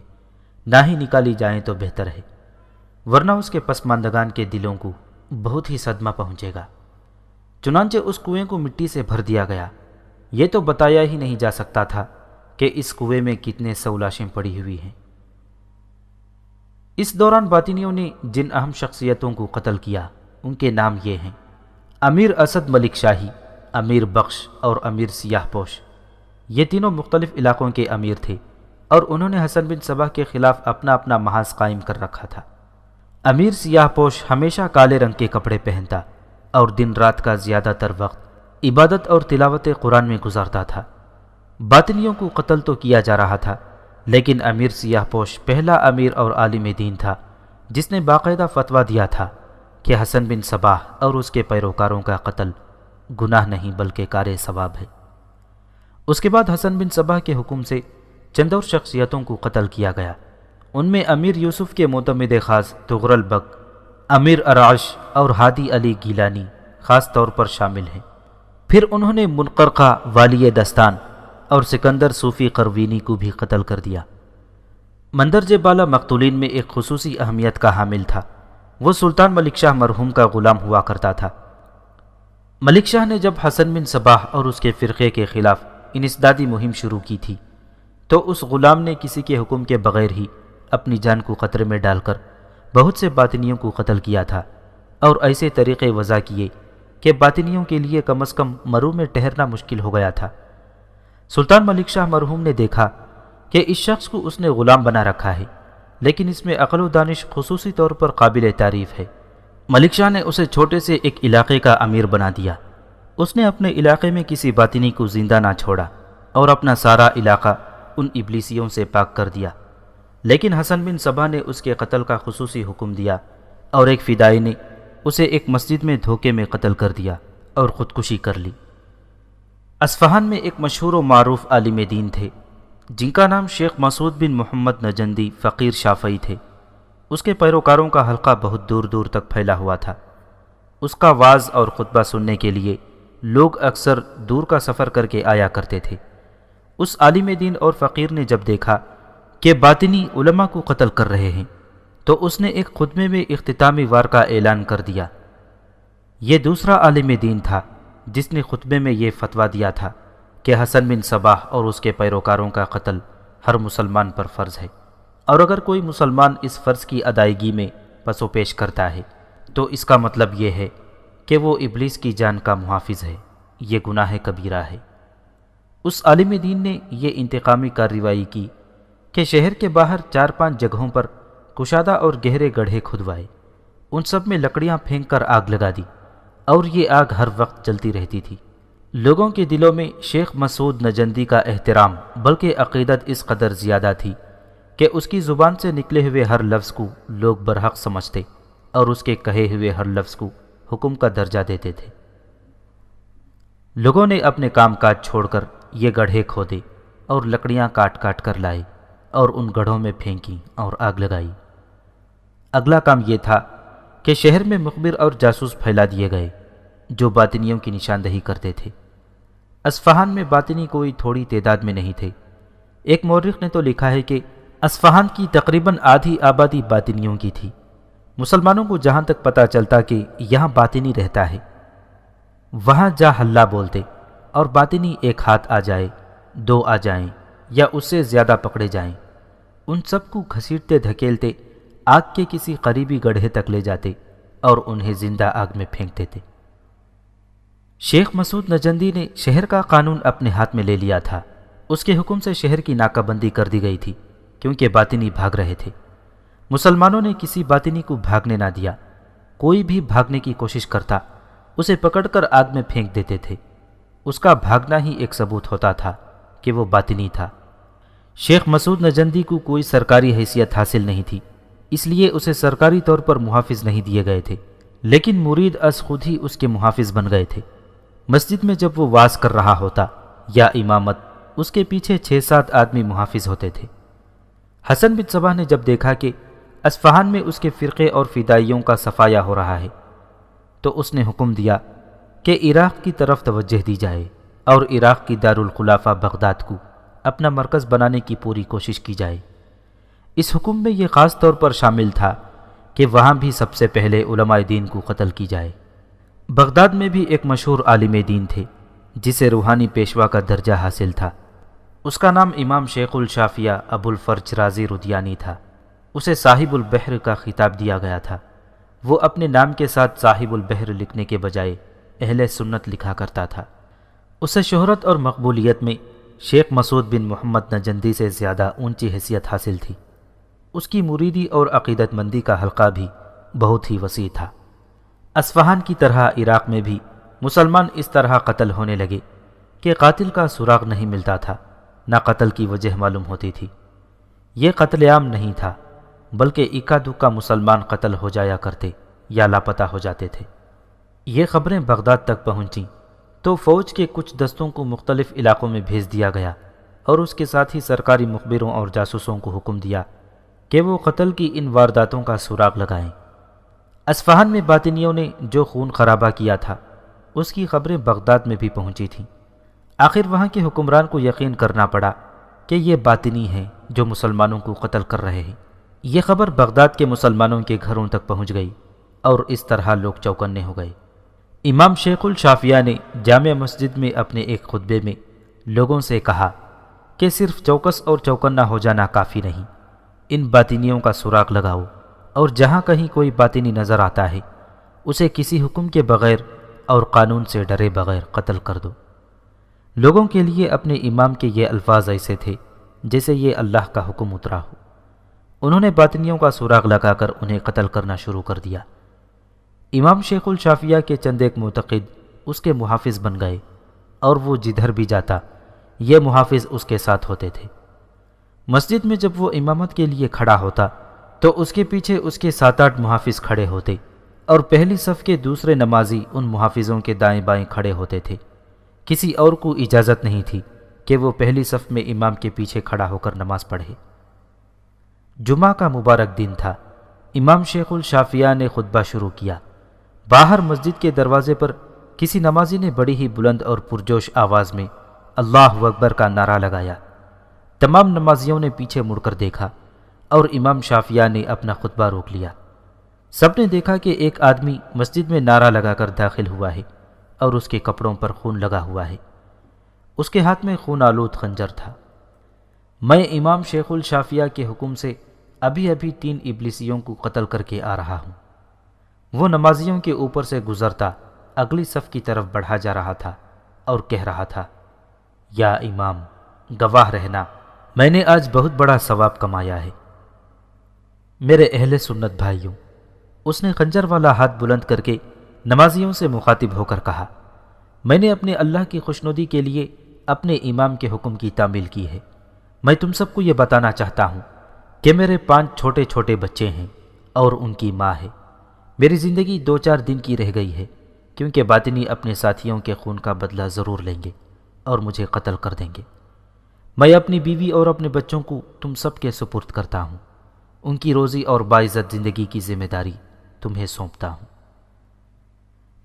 نہ ہی نکالی جائیں تو بہتر ہے، ورنہ اس کے پسماندگان کے دلوں کو بہت ہی صدمہ پہنچے گا۔ چنانچہ اس کنویں کو مٹی سے بھر دیا گیا۔ یہ تو بتایا ہی نہیں جا سکتا تھا کہ اس کنویں میں کتنے سو لاشیں پڑی ہوئی ہیں۔ اس دوران باطنیوں نے جن اہم شخصیتوں کو قتل کیا ان کے نام یہ ہیں: امیر اسد ملک شاہی، امیر بخش اور امیر سیاہ پوش۔ یہ تینوں مختلف علاقوں کے امیر تھے اور انہوں نے حسن بن صباح کے خلاف اپنا اپنا محاذ قائم کر رکھا تھا۔ امیر سیاہ پوش ہمیشہ کالے رنگ کے کپڑے پہنتا اور دن رات کا زیادہ تر وقت عبادت اور تلاوت قرآن میں گزارتا تھا۔ باطنیوں کو قتل تو کیا جا رہا تھا، لیکن امیر سیاہ پوش پہلا امیر اور عالم دین تھا جس نے باقاعدہ فتویٰ دیا تھا کہ حسن بن صباح اور اس کے پیروکاروں کا قتل گناہ نہیں بلکہ کار ثواب ہے۔ اس کے بعد حسن بن صباح کے حکم سے چند اور شخصیتوں کو قتل کیا گیا۔ ان میں امیر یوسف کے معتمد خاص تغرل بگ، امیر ارعش اور ہادی علی گیلانی خاص طور پر شامل ہیں۔ پھر انہوں نے منقرقہ والی دستان اور سکندر صوفی قروینی کو بھی قتل کر دیا۔ مندرجہ بالا مقتولین میں ایک خصوصی اہمیت کا حامل تھا۔ وہ سلطان ملک شاہ مرحوم کا غلام ہوا کرتا تھا۔ ملک شاہ نے جب حسن بن صباح اور اس کے فرقے کے خلاف انسدادی مہم شروع کی تھی تو اس غلام نے کسی کے حکم کے بغیر ہی اپنی جان کو خطرے میں ڈال کر بہت سے باطنیوں کو قتل کیا تھا، اور ایسے طریقے وضع کیے کہ باطنیوں کے لیے کم از کم مرو میں ٹھہرنا مشکل ہو گیا تھا۔ سلطان ملک شاہ مرحوم نے دیکھا کہ اس شخص کو اس نے غلام بنا رکھا ہے، لیکن اس میں عقل و دانش خصوصی طور پر قابل تعریف ہے۔ ملک شاہ نے اسے چھوٹے سے ایک علاقے کا امیر بنا دیا۔ اس نے اپنے علاقے میں کسی باطنی کو زندہ نہ چھوڑا اور اپنا سارا علاقہ ان ابلیسیوں سے پاک کر دیا۔ لیکن حسن بن صباح نے اس کے قتل کا خصوصی حکم دیا، اور ایک فدائی نے اسے ایک مسجد میں دھوکے میں قتل کر دیا اور خودکشی کر لی۔ اصفہان میں ایک مشہور و معروف عالم دین تھے جن کا نام شیخ مسعود بن محمد نجندی فقیر شافعی تھے۔ اس کے پیروکاروں کا حلقہ بہت دور دور تک پھیلا ہوا تھا۔ اس کا وعظ اور خطبہ سننے کے لیے لوگ اکثر دور کا سفر کر کے آیا کرتے تھے۔ اس عالم دین اور فقیر نے جب دیکھا کہ باطنی علماء کو قتل کر رہے ہیں تو اس نے ایک خطبے میں اختتامی وار کا اعلان کر دیا۔ یہ دوسرا عالم دین تھا جس نے خطبے میں یہ فتویٰ دیا تھا کہ حسن بن صباح اور اس کے پیروکاروں کا قتل ہر مسلمان پر فرض ہے، اور اگر کوئی مسلمان اس فرض کی ادائیگی میں پس و پیش کرتا ہے تو اس کا مطلب یہ ہے کہ وہ ابلیس کی جان کا محافظ ہے، یہ گناہ کبیرہ ہے۔ اس عالم دین نے یہ انتقامی کارروائی کی کہ شہر کے باہر 4-5 جگہوں پر کشادہ اور گہرے گڑھے کھدوائے، ان سب میں لکڑیاں پھینک کر آگ لگا دی، اور یہ آگ ہر وقت جلتی رہتی تھی۔ لوگوں کے دلوں میں شیخ مسعود نجندی کا احترام بلکہ عقیدت اس قدر زیادہ تھی کہ اس کی زبان سے نکلے ہوئے ہر لفظ کو لوگ برحق سمجھتے اور اس کے کہے ہوئے ہر لفظ کو حکم کا درجہ دیتے تھے۔ لوگوں نے اپنے کام کاج چھوڑ کر یہ گڑھے کھودے اور لکڑیاں کاٹ کاٹ کر لائے اور ان گڑھوں میں پھینکی اور آگ لگائی۔ اگلا کام یہ تھا کہ شہر میں مخبر اور جاسوس پھیلا دیے گئے جو باطنیوں کی نشاندہی کرتے تھے۔ اصفہان میں باطنی کوئی تھوڑی تعداد میں نہیں تھے۔ ایک مورخ نے تو لکھا ہے کہ اصفہان کی تقریباً آدھی آبادی باطنیوں کی تھی۔ مسلمانوں کو جہاں تک پتہ چلتا کہ یہاں باطنی رہتا ہے، وہاں جا ہلہ بولتے، اور باطنی ایک ہاتھ آ جائے، 2 آ جائیں یا اس سے زیادہ پکڑے جائیں، ان سب کو گھسیٹتے دھکیلتے آگ کے کسی قریبی گڑھے تک لے جاتے اور انہیں زندہ آگ میں پھینکتے تھے۔ شیخ مسعود نجندی نے شہر کا قانون اپنے ہاتھ میں لے لیا تھا۔ اس کے حکم سے شہر کی ناکہ بندی کر دی گئی تھی کیونکہ باطنی بھاگ رہے تھے۔ مسلمانوں نے کسی باطنی کو بھاگنے نہ دیا۔ کوئی بھی بھاگنے کی کوشش کرتا اسے پکڑ کر آگ میں پھینک دیتے تھے۔ اس کا بھاگنا ہی ایک ثبوت ہوتا تھا کہ وہ باطنی تھا۔ شیخ مسعود نجندی کو کوئی سرکاری حیثیت حاصل نہیں تھی، اس لیے اسے سرکاری طور پر محافظ نہیں دیے گئے تھے، لیکن مرید از خود ہی اس کے محافظ بن گئے تھے۔ مسجد میں جب وہ واز کر رہا ہوتا یا امامت اس کے پیچھے 6-7 آدمی محافظ ہوتے تھے۔ حسن بن صباح نے جب دیکھا کہ اصفہان میں اس کے فرقے اور فدائیوں کا صفایہ ہو رہا ہے تو اس نے حکم دیا کہ عراق کی طرف توجہ دی جائے اور عراق کی دارالخلافہ بغداد کو اپنا مرکز بنانے کی پوری کوشش کی جائے۔ اس حکم میں یہ خاص طور پر شامل تھا کہ وہاں بھی سب سے پہلے علماء دین کو قتل کی جائے۔ بغداد میں بھی ایک مشہور عالم دین تھے جسے روحانی پیشوا کا درجہ حاصل تھا۔ اس کا نام امام شیخ الشافعیہ ابو الفرج رازی ردیانی تھا۔ اسے صاحب البحر کا خطاب دیا گیا تھا۔ وہ اپنے نام کے ساتھ صاحب البحر لکھنے کے بجائے اہل سنت لکھا کرتا تھا۔ اسے شہرت اور مقبولیت میں شیخ مسعود بن محمد نجندی سے زیادہ اونچی حیثیت حاصل تھی۔ اس کی مریدی اور عقیدت مندی کا حلقہ بھی بہت ہی وسیع تھا۔ اصفہان کی طرح عراق میں بھی مسلمان اس طرح قتل ہونے لگے کہ قاتل کا سراغ نہیں ملتا تھا، نہ قتل کی وجہ معلوم ہوتی تھی۔ یہ قتل عام نہیں تھا بلکہ اکا دکا مسلمان قتل ہو جایا کرتے یا لاپتہ ہو جاتے تھے۔ یہ خبریں بغداد تک پہنچیں تو فوج کے کچھ دستوں کو مختلف علاقوں میں بھیج دیا گیا اور اس کے ساتھ ہی سرکاری مخبروں اور جاسوسوں کو حکم دیا کہ وہ قتل کی ان وارداتوں کا سراغ لگائیں۔ اصفہان میں باطنیوں نے جو خون خرابہ کیا تھا اس کی خبریں بغداد میں بھی پہنچی تھیں۔ آخر وہاں کے حکمران کو یقین کرنا پڑا کہ یہ باطنی ہیں جو مسلمانوں کو قتل کر رہے ہیں۔ یہ خبر بغداد کے مسلمانوں کے گھروں تک پہنچ گئی اور اس طرح لوگ چوکنے ہو گئے۔ امام شیخ الشافعیہ نے جامع مسجد میں اپنے ایک خطبے میں لوگوں سے کہا کہ صرف چوکس اور چوکنا ہو جانا کافی نہیں، ان باطنیوں کا سراغ لگاؤ اور جہاں کہیں کوئی باطنی نظر آتا ہے اسے کسی حکم کے بغیر اور قانون سے ڈرے بغیر قتل کر دو۔ لوگوں کے لیے اپنے امام کے یہ الفاظ ایسے تھے جیسے یہ اللہ کا حکم اترا ہو۔ انہوں نے باطنیوں کا سراغ لگا کر انہیں قتل کرنا شروع کر دیا۔ امام شیخ الشافعیہ کے چند ایک معتقد اس کے محافظ بن گئے اور وہ جدھر بھی جاتا یہ محافظ اس کے ساتھ ہوتے تھے۔ مسجد میں جب وہ امامت کے لیے کھڑا ہوتا تو اس کے پیچھے اس کے 7-8 محافظ کھڑے ہوتے اور پہلی صف کے دوسرے نمازی ان محافظوں کے دائیں بائیں کھڑے ہوتے تھے۔ کسی اور کو اجازت نہیں تھی کہ وہ پہلی صف میں امام کے پیچھے کھڑا ہو کر نماز پڑھے۔ جمعہ کا مبارک دن تھا۔ امام شیخ الشافعیہ نے خطبہ شروع کیا۔ باہر مسجد کے دروازے پر کسی نمازی نے بڑی ہی بلند اور پرجوش آواز میں اللہ اکبر کا نعرہ لگایا۔ تمام نمازیوں نے پیچھے مڑ کر دیکھا اور امام شافعیہ نے اپنا خطبہ روک لیا۔ سب نے دیکھا کہ ایک آدمی مسجد میں نعرہ لگا کر داخل ہوا ہے اور اس کے کپڑوں پر خون لگا ہوا ہے۔ اس کے ہاتھ میں خون آلود خنجر تھا۔ میں امام شیخ الشافعیہ کے حکم سے ابھی 3 ابلیسیوں کو قتل کر کے آ رہا ہوں۔ وہ نمازیوں کے اوپر سے گزرتا اگلی صف کی طرف بڑھا جا رہا تھا اور کہہ رہا تھا، یا امام گواہ رہنا، میں نے آج بہت بڑا ثواب کمایا ہے۔ میرے اہل سنت بھائیوں، اس نے خنجر والا ہاتھ بلند کر کے نمازیوں سے مخاطب ہو کر کہا، میں نے اپنے اللہ کی خوشنودی کے لیے اپنے امام کے حکم کی تعمیل کی ہے۔ میں تم سب کو یہ بتانا چاہتا ہوں کہ میرے 5 چھوٹے چھوٹے بچے ہیں اور ان کی ماں ہے۔ میری زندگی 2-4 دن کی رہ گئی ہے کیونکہ باطنی اپنے ساتھیوں کے خون کا بدلہ ضرور لیں گے اور مجھے قتل کر دیں گے۔ میں اپنی بیوی اور اپنے بچوں کو تم سب کے سپرد کرتا ہوں۔ ان کی روزی اور باعزت زندگی کی ذمہ داری تمہیں سونپتا ہوں۔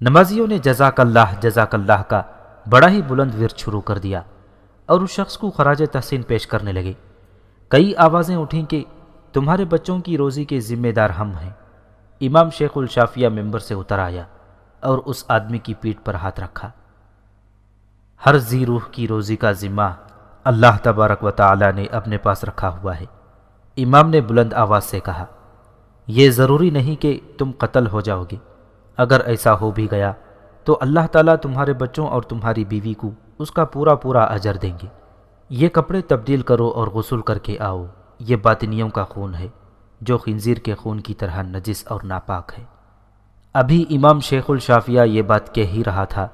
نمازیوں نے جزاک اللہ کا بڑا ہی بلند ورد شروع کر دیا اور اس شخص کو خراج تحسین پیش کرنے لگے۔ کئی آوازیں اٹھیں کہ تمہارے بچوں کی روزی کے ذمہ دار ہم ہیں۔ امام شیخ الشافعیہ ممبر سے اتر آیا اور اس آدمی کی پیٹھ پر ہاتھ رکھا۔ ہر ذی روح کی روزی کا ذمہ اللہ تبارک و تعالی نے اپنے پاس رکھا ہوا ہے۔ امام نے بلند آواز سے کہا، یہ ضروری نہیں کہ تم قتل ہو جاؤ گے۔ اگر ایسا ہو بھی گیا تو اللہ تعالیٰ تمہارے بچوں اور تمہاری بیوی کو اس کا پورا اجر دیں گے۔ یہ کپڑے تبدیل کرو اور غسل کر کے آؤ، یہ باطنیوں کا خون ہے جو خنزیر کے خون کی طرح نجس اور ناپاک ہے۔ ابھی امام شیخ الشافعیہ یہ بات کہہ ہی رہا تھا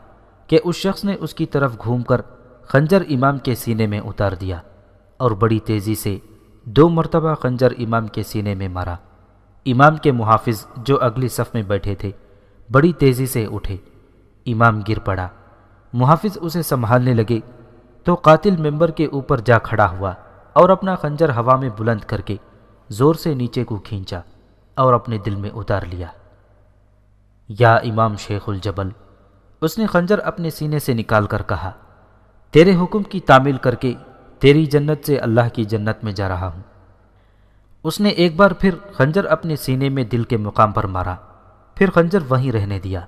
کہ اس شخص نے اس کی طرف گھوم کر خنجر امام کے سینے میں اتار دیا اور بڑی تیزی سے 2 مرتبہ خنجر امام کے سینے میں مارا۔ امام کے محافظ جو اگلی صف میں بیٹھے تھے بڑی تیزی سے اٹھے۔ امام گر پڑا۔ محافظ اسے سنبھالنے لگے تو قاتل ممبر کے اوپر جا کھڑا ہوا اور اپنا خنجر ہوا میں بلند کر کے زور سے نیچے کو کھینچا اور اپنے دل میں اتار لیا۔ یا امام شیخ الجبل، اس نے خنجر اپنے سینے سے نکال کر کہا، تیرے حکم کی تعمیل کر کے تیری جنت سے اللہ کی جنت میں جا رہا ہوں۔ اس نے ایک بار پھر خنجر اپنے سینے میں دل کے مقام پر مارا، پھر خنجر وہیں رہنے دیا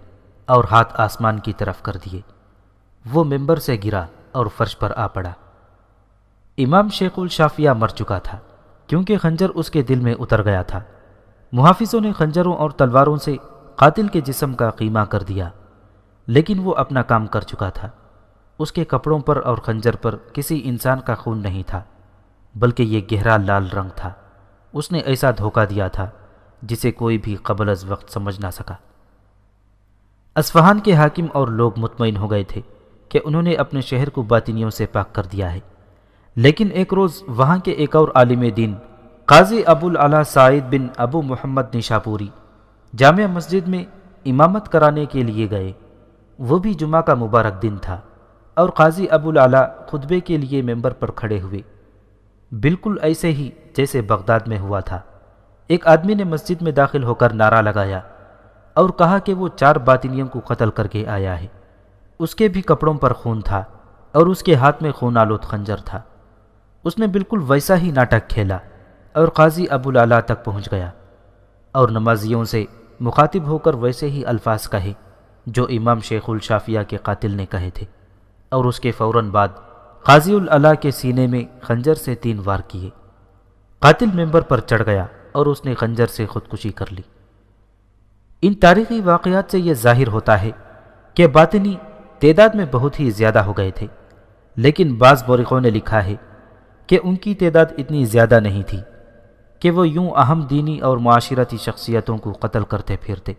اور ہاتھ آسمان کی طرف کر دیے۔ وہ ممبر سے گرا اور فرش پر آ پڑا۔ امام شیخ الشافیہ مر چکا تھا کیونکہ خنجر اس کے دل میں اتر گیا تھا۔ محافظوں نے خنجروں اور تلواروں سے قاتل کے جسم کا قیمہ کر دیا، لیکن وہ اپنا کام کر چکا تھا۔ اس کے کپڑوں پر اور خنجر پر کسی انسان کا خون نہیں تھا، بلکہ یہ گہرا لال رنگ تھا۔ اس نے ایسا دھوکہ دیا تھا جسے کوئی بھی قبل از وقت سمجھ نہ سکا۔ اصفہان کے حاکم اور لوگ مطمئن ہو گئے تھے کہ انہوں نے اپنے شہر کو باطنیوں سے پاک کر دیا ہے، لیکن ایک روز وہاں کے ایک اور عالم دین قاضی ابو العلا سعید بن ابو محمد نشاپوری جامع مسجد میں امامت کرانے کے لیے گئے۔ وہ بھی جمعہ کا مبارک دن تھا اور قاضی ابو العلا خطبے کے لیے ممبر پر کھڑے ہوئے، بالکل ایسے ہی جیسے بغداد میں ہوا تھا۔ ایک آدمی نے مسجد میں داخل ہو کر نعرہ لگایا اور کہا کہ وہ 4 باطنیوں کو قتل کر کے آیا ہے۔ اس کے بھی کپڑوں پر خون تھا اور اس کے ہاتھ میں خون آلود خنجر تھا۔ اس نے بالکل ویسا ہی ناٹک کھیلا اور قاضی ابو العلا تک پہنچ گیا اور نمازیوں سے مخاطب ہو کر ویسے ہی الفاظ کہے جو امام شیخ الشافیہ کے قاتل نے کہے تھے، اور اس کے فوراً بعد قاضی العلا کے سینے میں خنجر سے 3 وار کیے۔ قاتل ممبر پر چڑھ گیا اور اس نے خنجر سے خودکشی کر لی۔ ان تاریخی واقعات سے یہ ظاہر ہوتا ہے کہ باطنی تعداد میں بہت ہی زیادہ ہو گئے تھے، لیکن بعض مورخوں نے لکھا ہے کہ ان کی تعداد اتنی زیادہ نہیں تھی کہ وہ یوں اہم دینی اور معاشرتی شخصیتوں کو قتل کرتے پھرتے۔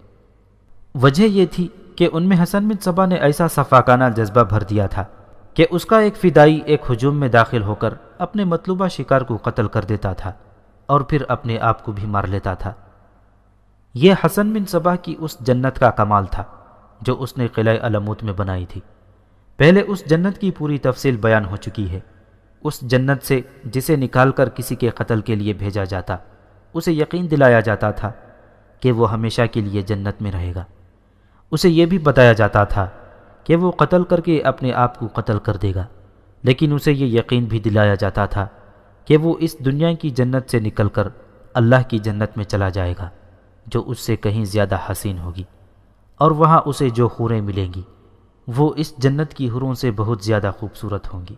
وجہ یہ تھی کہ ان میں حسن بن صبا نے ایسا صفاقانہ جذبہ بھر دیا تھا کہ اس کا ایک فدائی ایک ہجوم میں داخل ہو کر اپنے مطلوبہ شکار کو قتل کر دیتا تھا اور پھر اپنے آپ کو بھی مار لیتا تھا۔ یہ حسن بن صبا کی اس جنت کا کمال تھا جو اس نے قلعہ علموت میں بنائی تھی۔ پہلے اس جنت کی پوری تفصیل بیان ہو چکی ہے۔ اس جنت سے جسے نکال کر کسی کے قتل کے لیے بھیجا جاتا، اسے یقین دلایا جاتا تھا کہ وہ ہمیشہ کے لیے جنت میں رہے گا۔ اسے یہ بھی بتایا جاتا تھا کہ وہ قتل کر کے اپنے آپ کو قتل کر دے گا، لیکن اسے یہ یقین بھی دلایا جاتا تھا کہ وہ اس دنیا کی جنت سے نکل کر اللہ کی جنت میں چلا جائے گا جو اس سے کہیں زیادہ حسین ہوگی، اور وہاں اسے جو حوریں ملیں گی وہ اس جنت کی حوروں سے بہت زیادہ خوبصورت ہوں گی۔